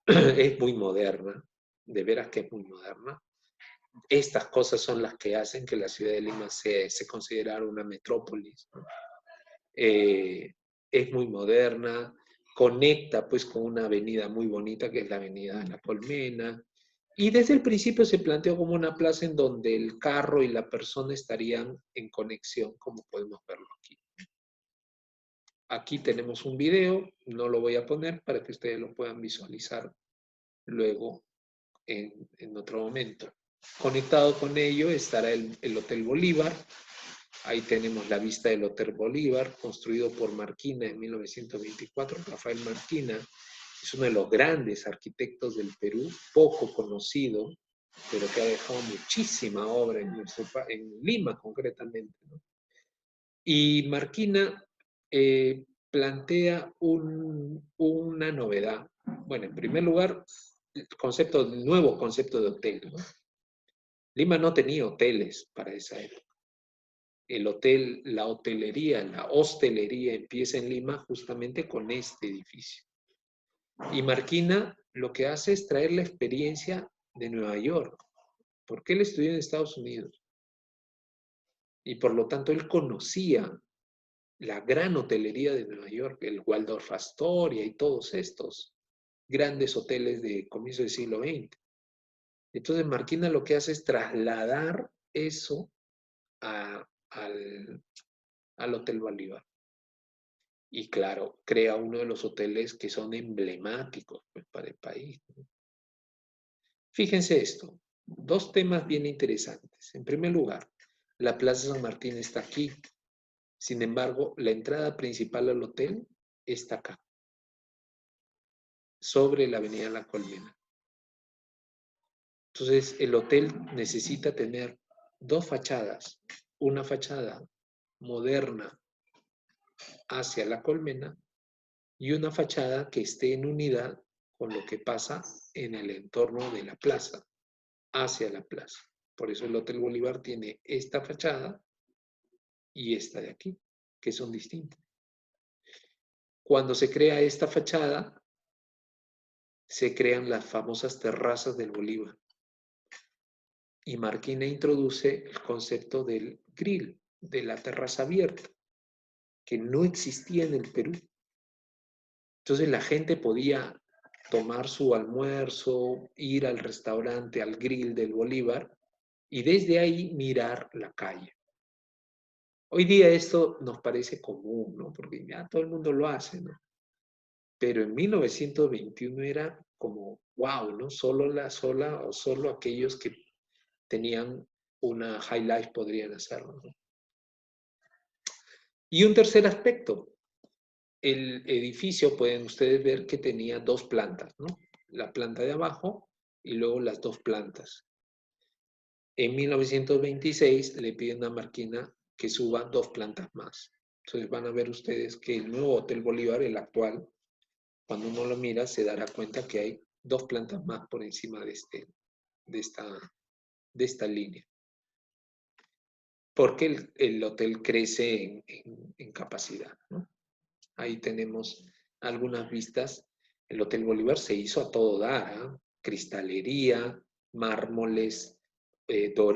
es muy moderna, de veras que es muy moderna. Estas cosas son las que hacen que la ciudad de Lima se considere una metrópolis, ¿no? es muy moderna, conecta pues con una avenida muy bonita que es la Avenida de la Colmena. Y desde el principio se planteó como una plaza en donde el carro y la persona estarían en conexión, como podemos verlo aquí. Aquí tenemos un video, no lo voy a poner para que ustedes lo puedan visualizar luego en otro momento. Conectado con ello estará el Hotel Bolívar. Ahí tenemos la vista del Hotel Bolívar, construido por Marquina en 1924. Rafael Marquina es uno de los grandes arquitectos del Perú, poco conocido, pero que ha dejado muchísima obra en Lima concretamente, ¿no? Y Marquina plantea una novedad. Bueno, en primer lugar, el nuevo concepto de hotel, ¿no? Lima no tenía hoteles para esa época. El hotel, la hotelería, la hostelería empieza en Lima justamente con este edificio. Y Marquina lo que hace es traer la experiencia de Nueva York, porque él estudió en Estados Unidos. Y por lo tanto él conocía la gran hotelería de Nueva York, el Waldorf Astoria y todos estos grandes hoteles de comienzo del siglo XX. Entonces Marquina lo que hace es trasladar eso al Hotel Bolívar. Y claro, crea uno de los hoteles que son emblemáticos pues, para el país, ¿no? Fíjense esto, dos temas bien interesantes. En primer lugar, la Plaza San Martín está aquí. Sin embargo, la entrada principal al hotel está acá, sobre la Avenida La Colmena. Entonces, el hotel necesita tener dos fachadas. Una fachada moderna hacia La Colmena y una fachada que esté en unidad con lo que pasa en el entorno de la plaza, hacia la plaza. Por eso el Hotel Bolívar tiene esta fachada y esta de aquí, que son distintas. Cuando se crea esta fachada, se crean las famosas terrazas del Bolívar. Y Marquina introduce el concepto del grill, de la terraza abierta, que no existía en el Perú. Entonces la gente podía tomar su almuerzo, ir al restaurante, al grill del Bolívar, y desde ahí mirar la calle. Hoy día esto nos parece común, ¿no? Porque ya todo el mundo lo hace, ¿no? Pero en 1921 era como, wow, ¿no? Solo aquellos que tenían una high life podrían hacerlo, ¿no? Y un tercer aspecto, el edificio, pueden ustedes ver que tenía dos plantas, ¿no? La planta de abajo y luego las dos plantas. En 1926 le piden a Marquina que suba dos plantas más. Entonces van a ver ustedes que el nuevo Hotel Bolívar, el actual, cuando uno lo mira se dará cuenta que hay dos plantas más por encima de esta línea. Porque el hotel crece en capacidad, ¿no? Ahí tenemos algunas vistas. El Hotel Bolívar se hizo a todo dar, ¿eh? Cristalería, mármoles,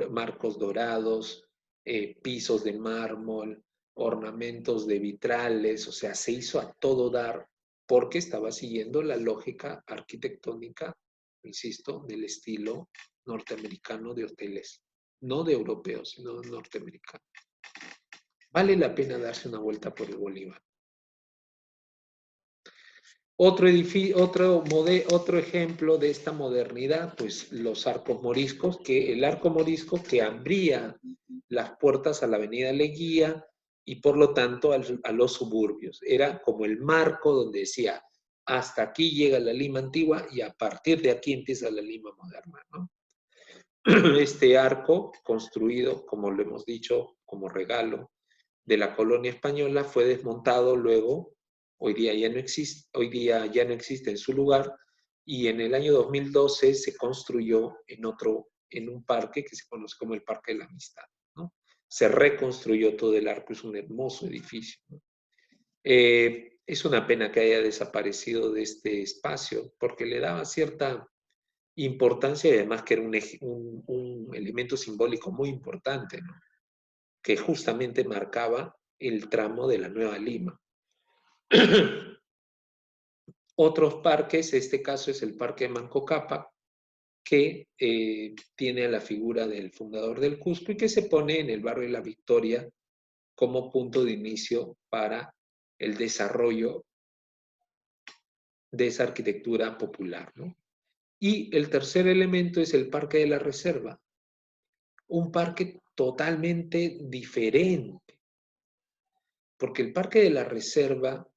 marcos dorados, pisos de mármol, ornamentos de vitrales, o sea, se hizo a todo dar porque estaba siguiendo la lógica arquitectónica, insisto, del estilo norteamericano de hoteles, no de europeos, sino de norteamericanos. Vale la pena darse una vuelta por el Bolívar. Otro ejemplo de esta modernidad, pues los arcos moriscos, que el arco morisco que abría las puertas a la avenida Leguía y por lo tanto a los suburbios. Era como el marco donde decía, hasta aquí llega la Lima antigua y a partir de aquí empieza la Lima moderna, ¿no? Este arco, construido, como lo hemos dicho, como regalo de la colonia española, fue desmontado luego. Hoy día ya no existe en su lugar, y en el año 2012 se construyó en un parque que se conoce como el Parque de la Amistad, ¿no? Se reconstruyó todo el arco, es un hermoso edificio, ¿no? Es una pena que haya desaparecido de este espacio, porque le daba cierta importancia y además que era un elemento simbólico muy importante, ¿no? Que justamente marcaba el tramo de la Nueva Lima. Otros parques, este caso es el Parque de Manco Cápac, que tiene a la figura del fundador del Cusco y que se pone en el barrio de La Victoria como punto de inicio para el desarrollo de esa arquitectura popular, ¿no? Y el tercer elemento es el Parque de la Reserva, un parque totalmente diferente, porque el Parque de la Reserva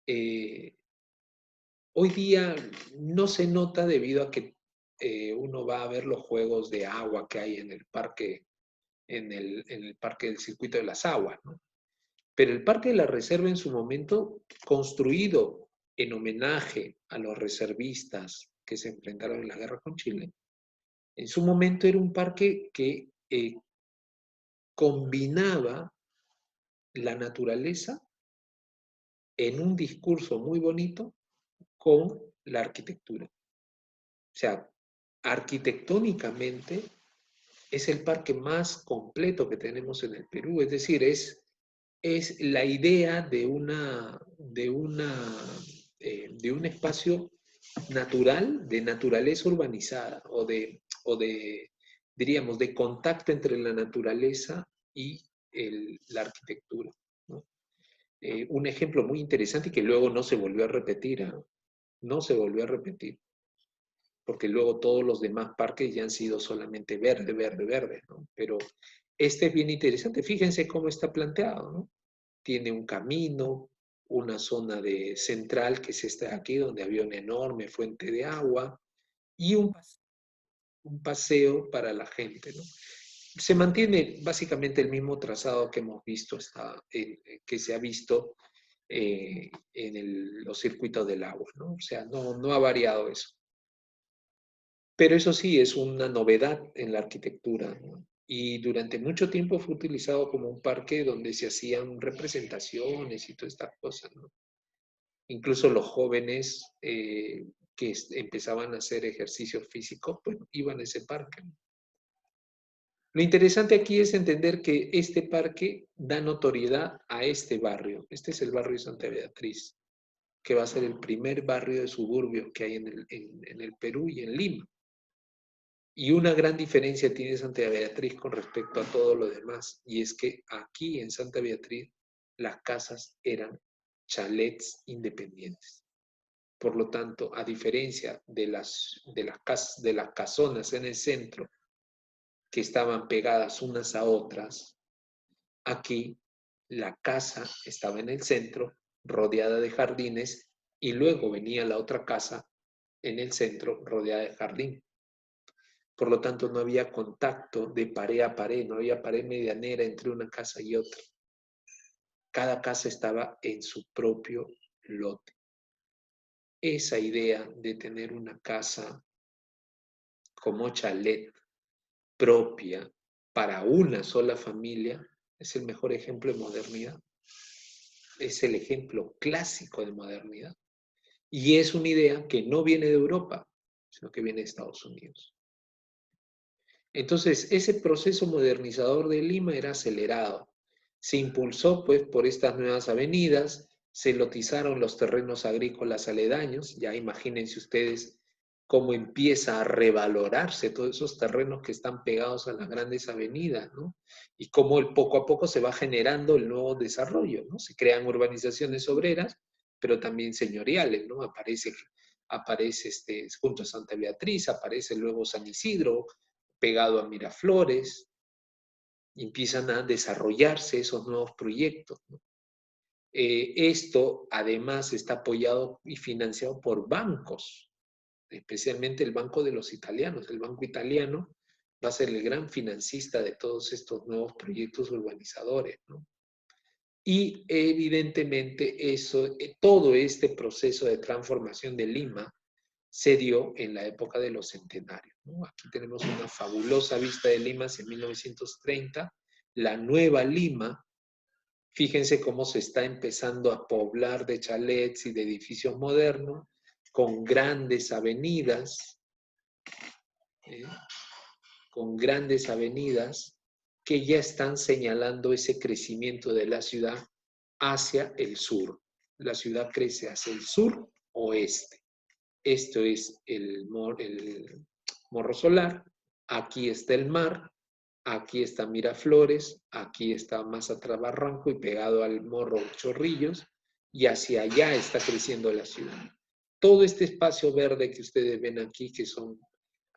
hoy día no se nota debido a que uno va a ver los juegos de agua que hay en el parque, en el parque del Circuito de las Aguas, ¿no? Pero el Parque de la Reserva en su momento, construido en homenaje a los reservistas que se enfrentaron en la guerra con Chile, en su momento era un parque que combinaba la naturaleza en un discurso muy bonito con la arquitectura. O sea, arquitectónicamente es el parque más completo que tenemos en el Perú, es decir, es la idea de un espacio natural, de naturaleza urbanizada, diríamos, de contacto entre la naturaleza y la arquitectura, ¿no? Un ejemplo muy interesante y que luego no se volvió a repetir, ¿eh? No se volvió a repetir, porque luego todos los demás parques ya han sido solamente verde, verde, verde, ¿no? Pero este es bien interesante, fíjense cómo está planteado, ¿no? Tiene un camino, una zona de central, que es esta de aquí, donde había una enorme fuente de agua, y un paseo para la gente, ¿no? Se mantiene básicamente el mismo trazado que hemos visto, que se ha visto en los circuitos del agua, ¿no? O sea, no ha variado eso. Pero eso sí, es una novedad en la arquitectura, ¿no? Y durante mucho tiempo fue utilizado como un parque donde se hacían representaciones y todas estas cosas, ¿no? Incluso los jóvenes que empezaban a hacer ejercicio físico, pues iban a ese parque. Lo interesante aquí es entender que este parque da notoriedad a este barrio. Este es el barrio de Santa Beatriz, que va a ser el primer barrio de suburbio que hay en el Perú y en Lima. Y una gran diferencia tiene Santa Beatriz con respecto a todo lo demás, y es que aquí en Santa Beatriz las casas eran chalets independientes. Por lo tanto, a diferencia de las casonas en el centro, que estaban pegadas unas a otras, aquí la casa estaba en el centro, rodeada de jardines, y luego venía la otra casa en el centro, rodeada de jardín. Por lo tanto, no había contacto de pared a pared, no había pared medianera entre una casa y otra. Cada casa estaba en su propio lote. Esa idea de tener una casa como chalet propia para una sola familia es el mejor ejemplo de modernidad. Es el ejemplo clásico de modernidad. Y es una idea que no viene de Europa, sino que viene de Estados Unidos. Entonces, ese proceso modernizador de Lima era acelerado. Se impulsó, pues, por estas nuevas avenidas, se lotizaron los terrenos agrícolas aledaños. Ya imagínense ustedes cómo empieza a revalorarse todos esos terrenos que están pegados a las grandes avenidas, ¿no? Y cómo poco a poco se va generando el nuevo desarrollo, ¿no? Se crean urbanizaciones obreras, pero también señoriales, ¿no? Aparece junto a Santa Beatriz, aparece luego San Isidro, pegado a Miraflores, y empiezan a desarrollarse esos nuevos proyectos, ¿no? Esto además está apoyado y financiado por bancos, especialmente el Banco de los Italianos. El Banco Italiano va a ser el gran financista de todos estos nuevos proyectos urbanizadores, ¿no? Y evidentemente todo este proceso de transformación de Lima se dio en la época de los centenarios, ¿no? Aquí tenemos una fabulosa vista de Lima en 1930, la nueva Lima. Fíjense cómo se está empezando a poblar de chalets y de edificios modernos, con grandes avenidas, ¿eh? Con grandes avenidas que ya están señalando ese crecimiento de la ciudad hacia el sur. la ciudad crece hacia el sur-oeste. Esto es el Morro Solar, aquí está el mar, aquí está Miraflores, aquí está más atrás Barranco y pegado al Morro Chorrillos, y hacia allá está creciendo la ciudad. Todo este espacio verde que ustedes ven aquí, que son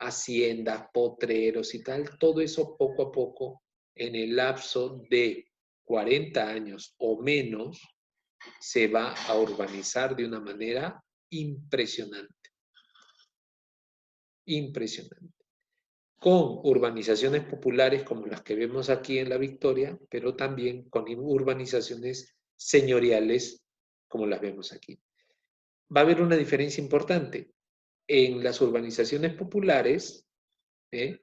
haciendas, potreros y tal, todo eso poco a poco, en el lapso de 40 años o menos, se va a urbanizar de una manera impresionante. Impresionante. Con urbanizaciones populares como las que vemos aquí en La Victoria, pero también con urbanizaciones señoriales como las vemos aquí. Va a haber una diferencia importante. En las urbanizaciones populares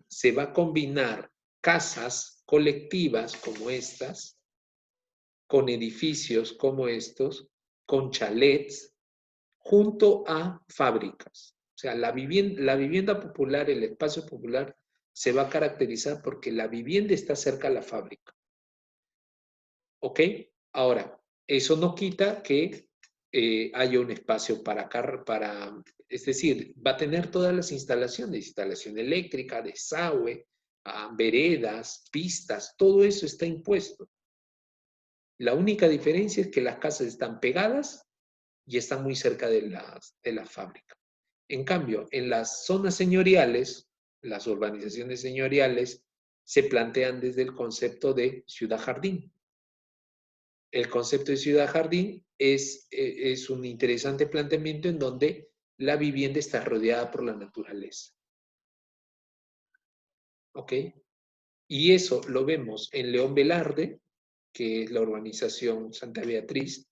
se va a combinar casas colectivas como estas, con edificios como estos, con chalets, junto a fábricas. O sea, la vivienda popular, el espacio popular, se va a caracterizar porque la vivienda está cerca a la fábrica. ¿Ok? Ahora, eso no quita que haya un espacio es decir, va a tener todas las instalaciones, instalación eléctrica, desagüe, veredas, pistas, todo eso está impuesto. La única diferencia es que las casas están pegadas y están muy cerca de la fábrica. En cambio, en las zonas señoriales, las urbanizaciones señoriales, se plantean desde el concepto de ciudad-jardín. El concepto de ciudad-jardín es un interesante planteamiento en donde la vivienda está rodeada por la naturaleza. ¿Ok? Y eso lo vemos en León Velarde, que es la urbanización Santa Beatriz,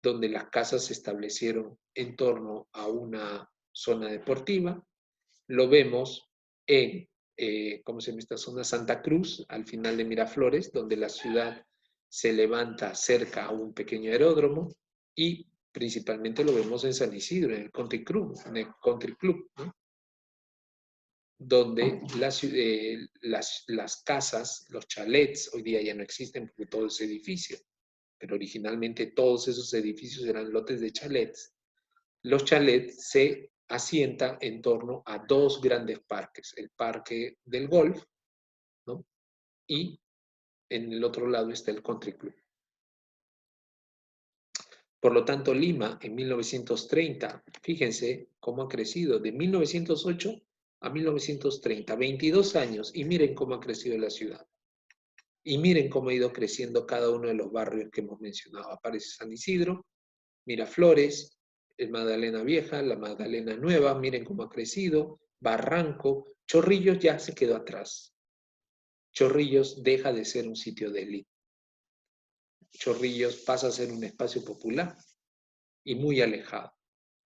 donde las casas se establecieron en torno a una zona deportiva. Lo vemos en, ¿cómo se llama esta zona? Santa Cruz, al final de Miraflores, donde la ciudad se levanta cerca a un pequeño aeródromo, y principalmente lo vemos en San Isidro, en el Country Club, ¿no? Donde las casas, los chalets, hoy día ya no existen porque todo es edificio, pero originalmente todos esos edificios eran lotes de chalets. Los chalets se asientan en torno a dos grandes parques, el Parque del Golf, ¿no? Y en el otro lado está el Country Club. Por lo tanto, Lima en 1930, fíjense cómo ha crecido de 1908 a 1930, 22 años, y miren cómo ha crecido la ciudad. Y miren cómo ha ido creciendo cada uno de los barrios que hemos mencionado. Aparece San Isidro, Miraflores, el Magdalena Vieja, la Magdalena Nueva, miren cómo ha crecido, Barranco, Chorrillos ya se quedó atrás. Chorrillos deja de ser un sitio de élite. Chorrillos pasa a ser un espacio popular y muy alejado.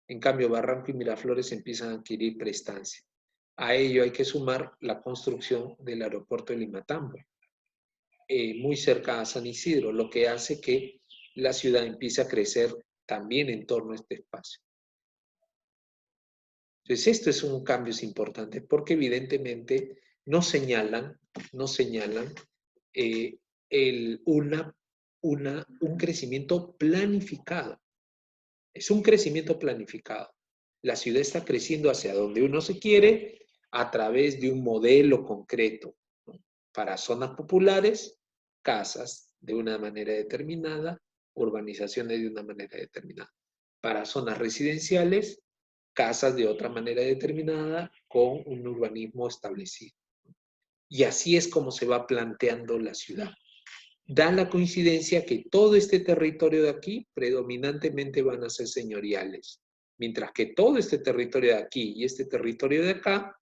En cambio, Barranco y Miraflores empiezan a adquirir prestancia. A ello hay que sumar la construcción del aeropuerto de Limatambo, muy cerca a San Isidro, lo que hace que la ciudad empiece a crecer también en torno a este espacio. Entonces, esto es un cambio importante porque evidentemente no señalan un crecimiento planificado. Es un crecimiento planificado. La ciudad está creciendo hacia donde uno se quiere a través de un modelo concreto, ¿no? Para zonas populares, casas de una manera determinada, urbanizaciones de una manera determinada. Para zonas residenciales, casas de otra manera determinada con un urbanismo establecido. Y así es como se va planteando la ciudad. Da la coincidencia que todo este territorio de aquí predominantemente van a ser señoriales, mientras que todo este territorio de aquí y este territorio de acá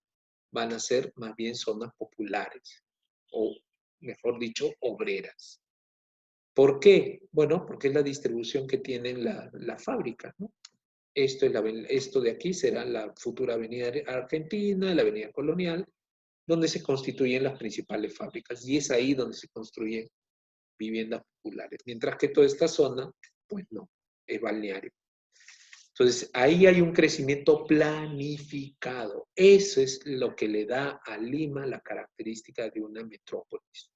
van a ser más bien zonas populares, o mejor dicho, obreras. ¿Por qué? Bueno, porque es la distribución que tienen las fábricas, ¿no? Esto de aquí será la futura Avenida Argentina, la Avenida Colonial, donde se constituyen las principales fábricas. Y es ahí donde se construyen viviendas populares. Mientras que toda esta zona, pues no, es balneario. Entonces, ahí hay un crecimiento planificado. Eso es lo que le da a Lima la característica de una metrópolis.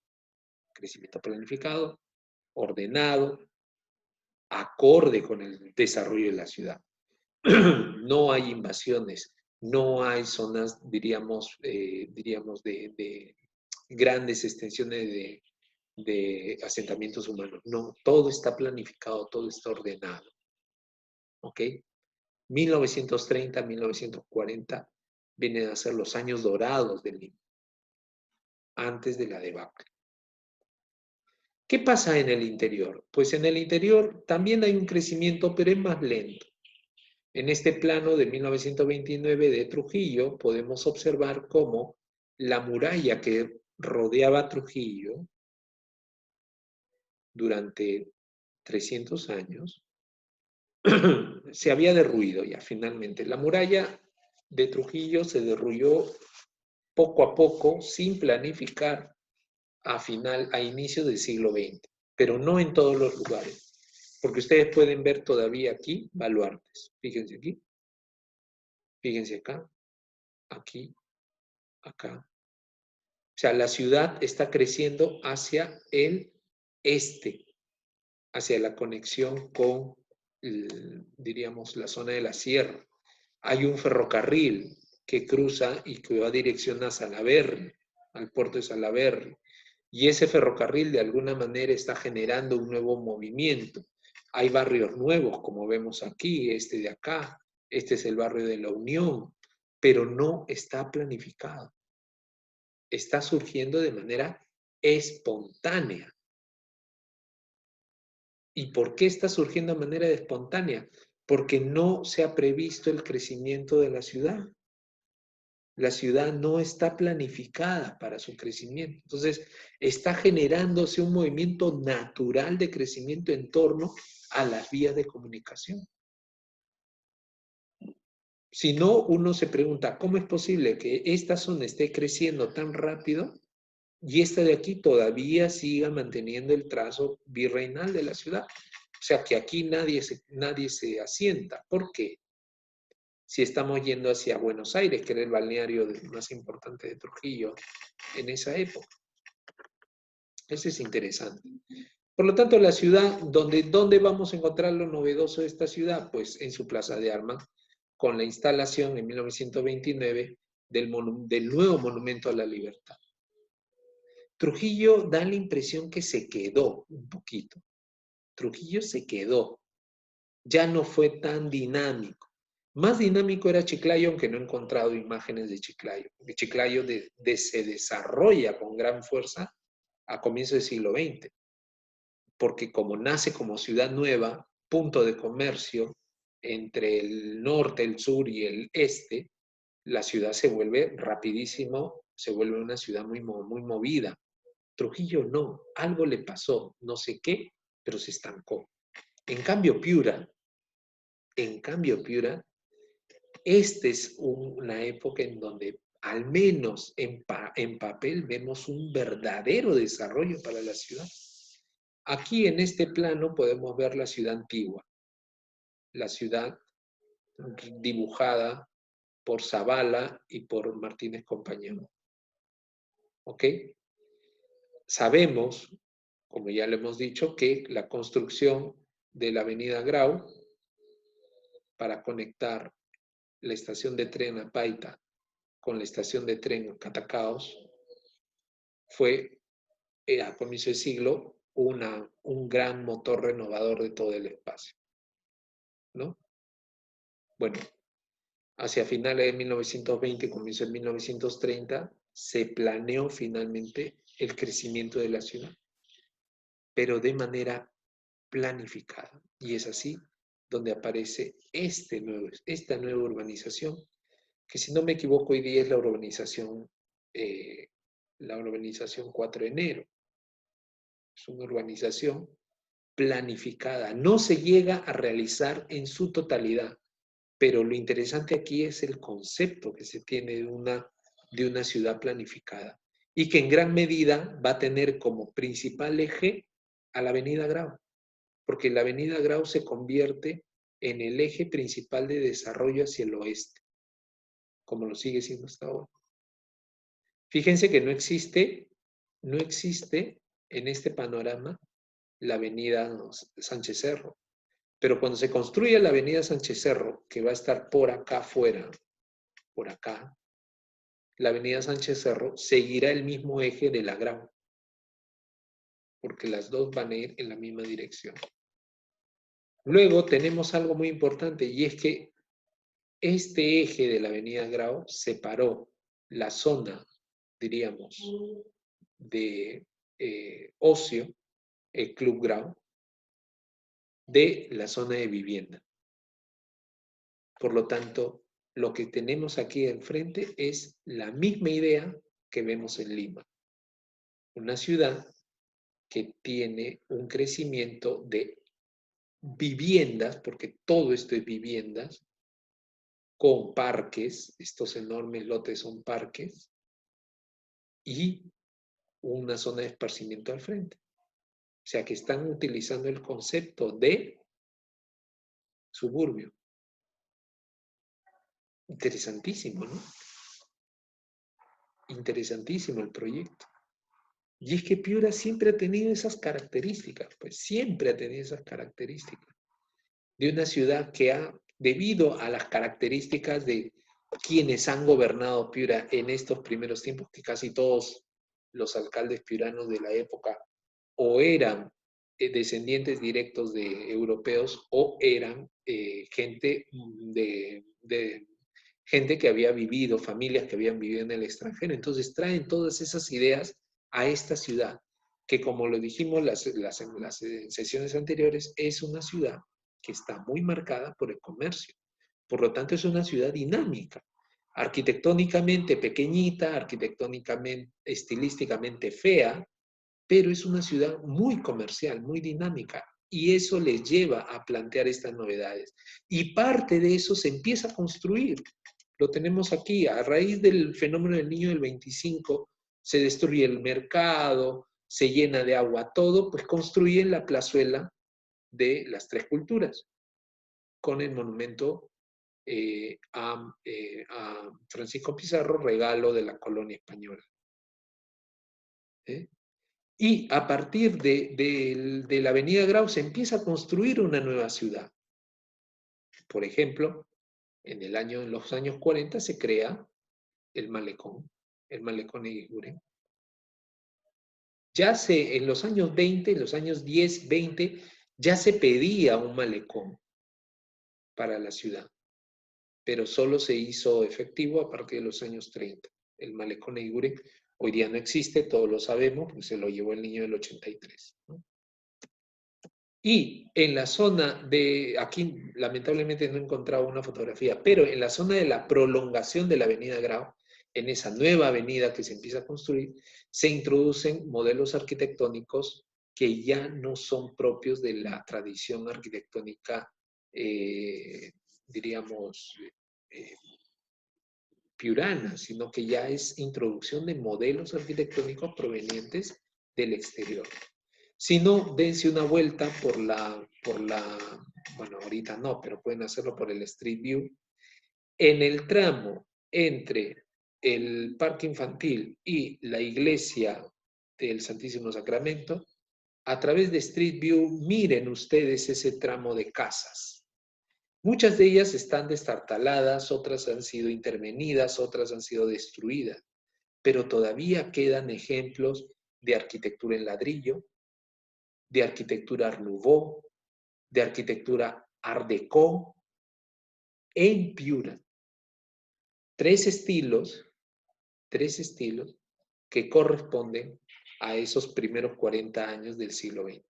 Crecimiento planificado, ordenado, acorde con el desarrollo de la ciudad. No hay invasiones, no hay zonas, diríamos, de grandes extensiones de asentamientos humanos. No, todo está planificado, todo está ordenado. ¿Ok? 1930, 1940 vienen a ser los años dorados del Lima, antes de la debacle. ¿Qué pasa en el interior? Pues en el interior también hay un crecimiento, pero es más lento. En este plano de 1929 de Trujillo podemos observar cómo la muralla que rodeaba Trujillo durante 300 años se había derruido ya finalmente. La muralla de Trujillo se derruyó poco a poco, sin planificar, a inicios del siglo XX, pero no en todos los lugares, porque ustedes pueden ver todavía aquí baluartes. Fíjense aquí, fíjense acá, aquí, acá. O sea, la ciudad está creciendo hacia el este, hacia la conexión con, diríamos, la zona de la sierra. Hay un ferrocarril que cruza y que va dirección a Salaberry, al puerto de Salaberry. Y ese ferrocarril de alguna manera está generando un nuevo movimiento. Hay barrios nuevos, como vemos aquí, este de acá, este es el barrio de la Unión, pero no está planificado. Está surgiendo de manera espontánea. ¿Y por qué está surgiendo de manera espontánea? Porque no se ha previsto el crecimiento de la ciudad. La ciudad no está planificada para su crecimiento. Entonces, está generándose un movimiento natural de crecimiento en torno a las vías de comunicación. Si no, uno se pregunta, ¿cómo es posible que esta zona esté creciendo tan rápido y esta de aquí todavía siga manteniendo el trazo virreinal de la ciudad? O sea, que aquí nadie se asienta. ¿Por qué? Si estamos yendo hacia Buenos Aires, que era el balneario más importante de Trujillo en esa época. Eso es interesante. Por lo tanto, la ciudad, ¿dónde vamos a encontrar lo novedoso de esta ciudad? Pues en su plaza de armas, con la instalación en 1929 del nuevo Monumento a la Libertad. Trujillo da la impresión que se quedó un poquito. Trujillo se quedó. Ya no fue tan dinámico. Más dinámico era Chiclayo, aunque no he encontrado imágenes de Chiclayo. Chiclayo se desarrolla con gran fuerza a comienzos del siglo XX, porque como nace como ciudad nueva, punto de comercio entre el norte, el sur y el este, la ciudad se vuelve rapidísimo, se vuelve una ciudad muy movida. Trujillo no, algo le pasó, no sé qué, pero se estancó. En cambio, Piura, esta es una época en donde al menos en papel vemos un verdadero desarrollo para la ciudad. Aquí en este plano podemos ver la ciudad antigua, la ciudad dibujada por Zavala y por Martínez Compañón. ¿Ok? Sabemos, como ya lo hemos dicho, que la construcción de la avenida Grau para conectar la estación de tren Apaita con la estación de tren Catacaos fue a comienzo del siglo un gran motor renovador de todo el espacio, ¿no? Bueno, hacia finales de 1920, comienzo de 1930, se planeó finalmente el crecimiento de la ciudad, pero de manera planificada. Y es así donde aparece esta nueva urbanización, que si no me equivoco hoy día es la urbanización 4 de enero. Es una urbanización planificada. No se llega a realizar en su totalidad, pero lo interesante aquí es el concepto que se tiene de una ciudad planificada y que en gran medida va a tener como principal eje a la Avenida Grau, porque la Avenida Grau se convierte en el eje principal de desarrollo hacia el oeste, como lo sigue siendo hasta ahora. Fíjense que no existe en este panorama la Avenida Sánchez Cerro. Pero cuando se construye la avenida Sánchez Cerro, que va a estar por acá afuera, por acá, la avenida Sánchez Cerro seguirá el mismo eje de la Grau, porque las dos van a ir en la misma dirección. Luego tenemos algo muy importante, y es que este eje de la avenida Grau separó la zona, diríamos, de ocio, el Club Grau, de la zona de vivienda. Por lo tanto, lo que tenemos aquí enfrente es la misma idea que vemos en Lima. Una ciudad que tiene un crecimiento de viviendas, porque todo esto es viviendas, con parques, estos enormes lotes son parques, y una zona de esparcimiento al frente. O sea que están utilizando el concepto de suburbio. Interesantísimo, ¿no? Interesantísimo el proyecto. Y es que Piura siempre ha tenido esas características, pues siempre ha tenido esas características de una ciudad que ha, debido a las características de quienes han gobernado Piura en estos primeros tiempos, que casi todos los alcaldes piuranos de la época o eran descendientes directos de europeos o eran gente gente que había vivido, familias que habían vivido en el extranjero. Entonces traen todas esas ideas a esta ciudad, que como lo dijimos en las sesiones anteriores, es una ciudad que está muy marcada por el comercio. Por lo tanto, es una ciudad dinámica, arquitectónicamente pequeñita, arquitectónicamente, estilísticamente fea, pero es una ciudad muy comercial, muy dinámica, y eso les lleva a plantear estas novedades. Y parte de eso se empieza a construir. Lo tenemos aquí, a raíz del fenómeno del Niño del 25, se destruye el mercado, se llena de agua todo, pues construyen la plazuela de las Tres Culturas, con el monumento a Francisco Pizarro, regalo de la colonia española. Y a partir de la avenida Grau se empieza a construir una nueva ciudad. Por ejemplo, en los años 40 se crea el malecón Eguiguren. Ya en los años 20, en los años 10, 20, ya se pedía un malecón para la ciudad, pero solo se hizo efectivo a partir de los años 30. El malecón Eguiguren hoy día no existe, todos lo sabemos, porque se lo llevó el niño del 83, ¿no? Y en la zona de, aquí lamentablemente no he encontrado una fotografía, pero en la zona de la prolongación de la avenida Grau, en esa nueva avenida que se empieza a construir, se introducen modelos arquitectónicos que ya no son propios de la tradición arquitectónica, diríamos, eh, piurana, sino que ya es introducción de modelos arquitectónicos provenientes del exterior. Si no, dense una vuelta bueno, ahorita no, pero pueden hacerlo por el Street View. En el tramo entre el parque infantil y la iglesia del Santísimo Sacramento, a través de Street View, miren ustedes ese tramo de casas. Muchas de ellas están destartaladas, otras han sido intervenidas, otras han sido destruidas, pero todavía quedan ejemplos de arquitectura en ladrillo, de arquitectura Art Nouveau, de arquitectura Art Deco, en Piura. Tres estilos que corresponden a esos primeros 40 años del siglo XX.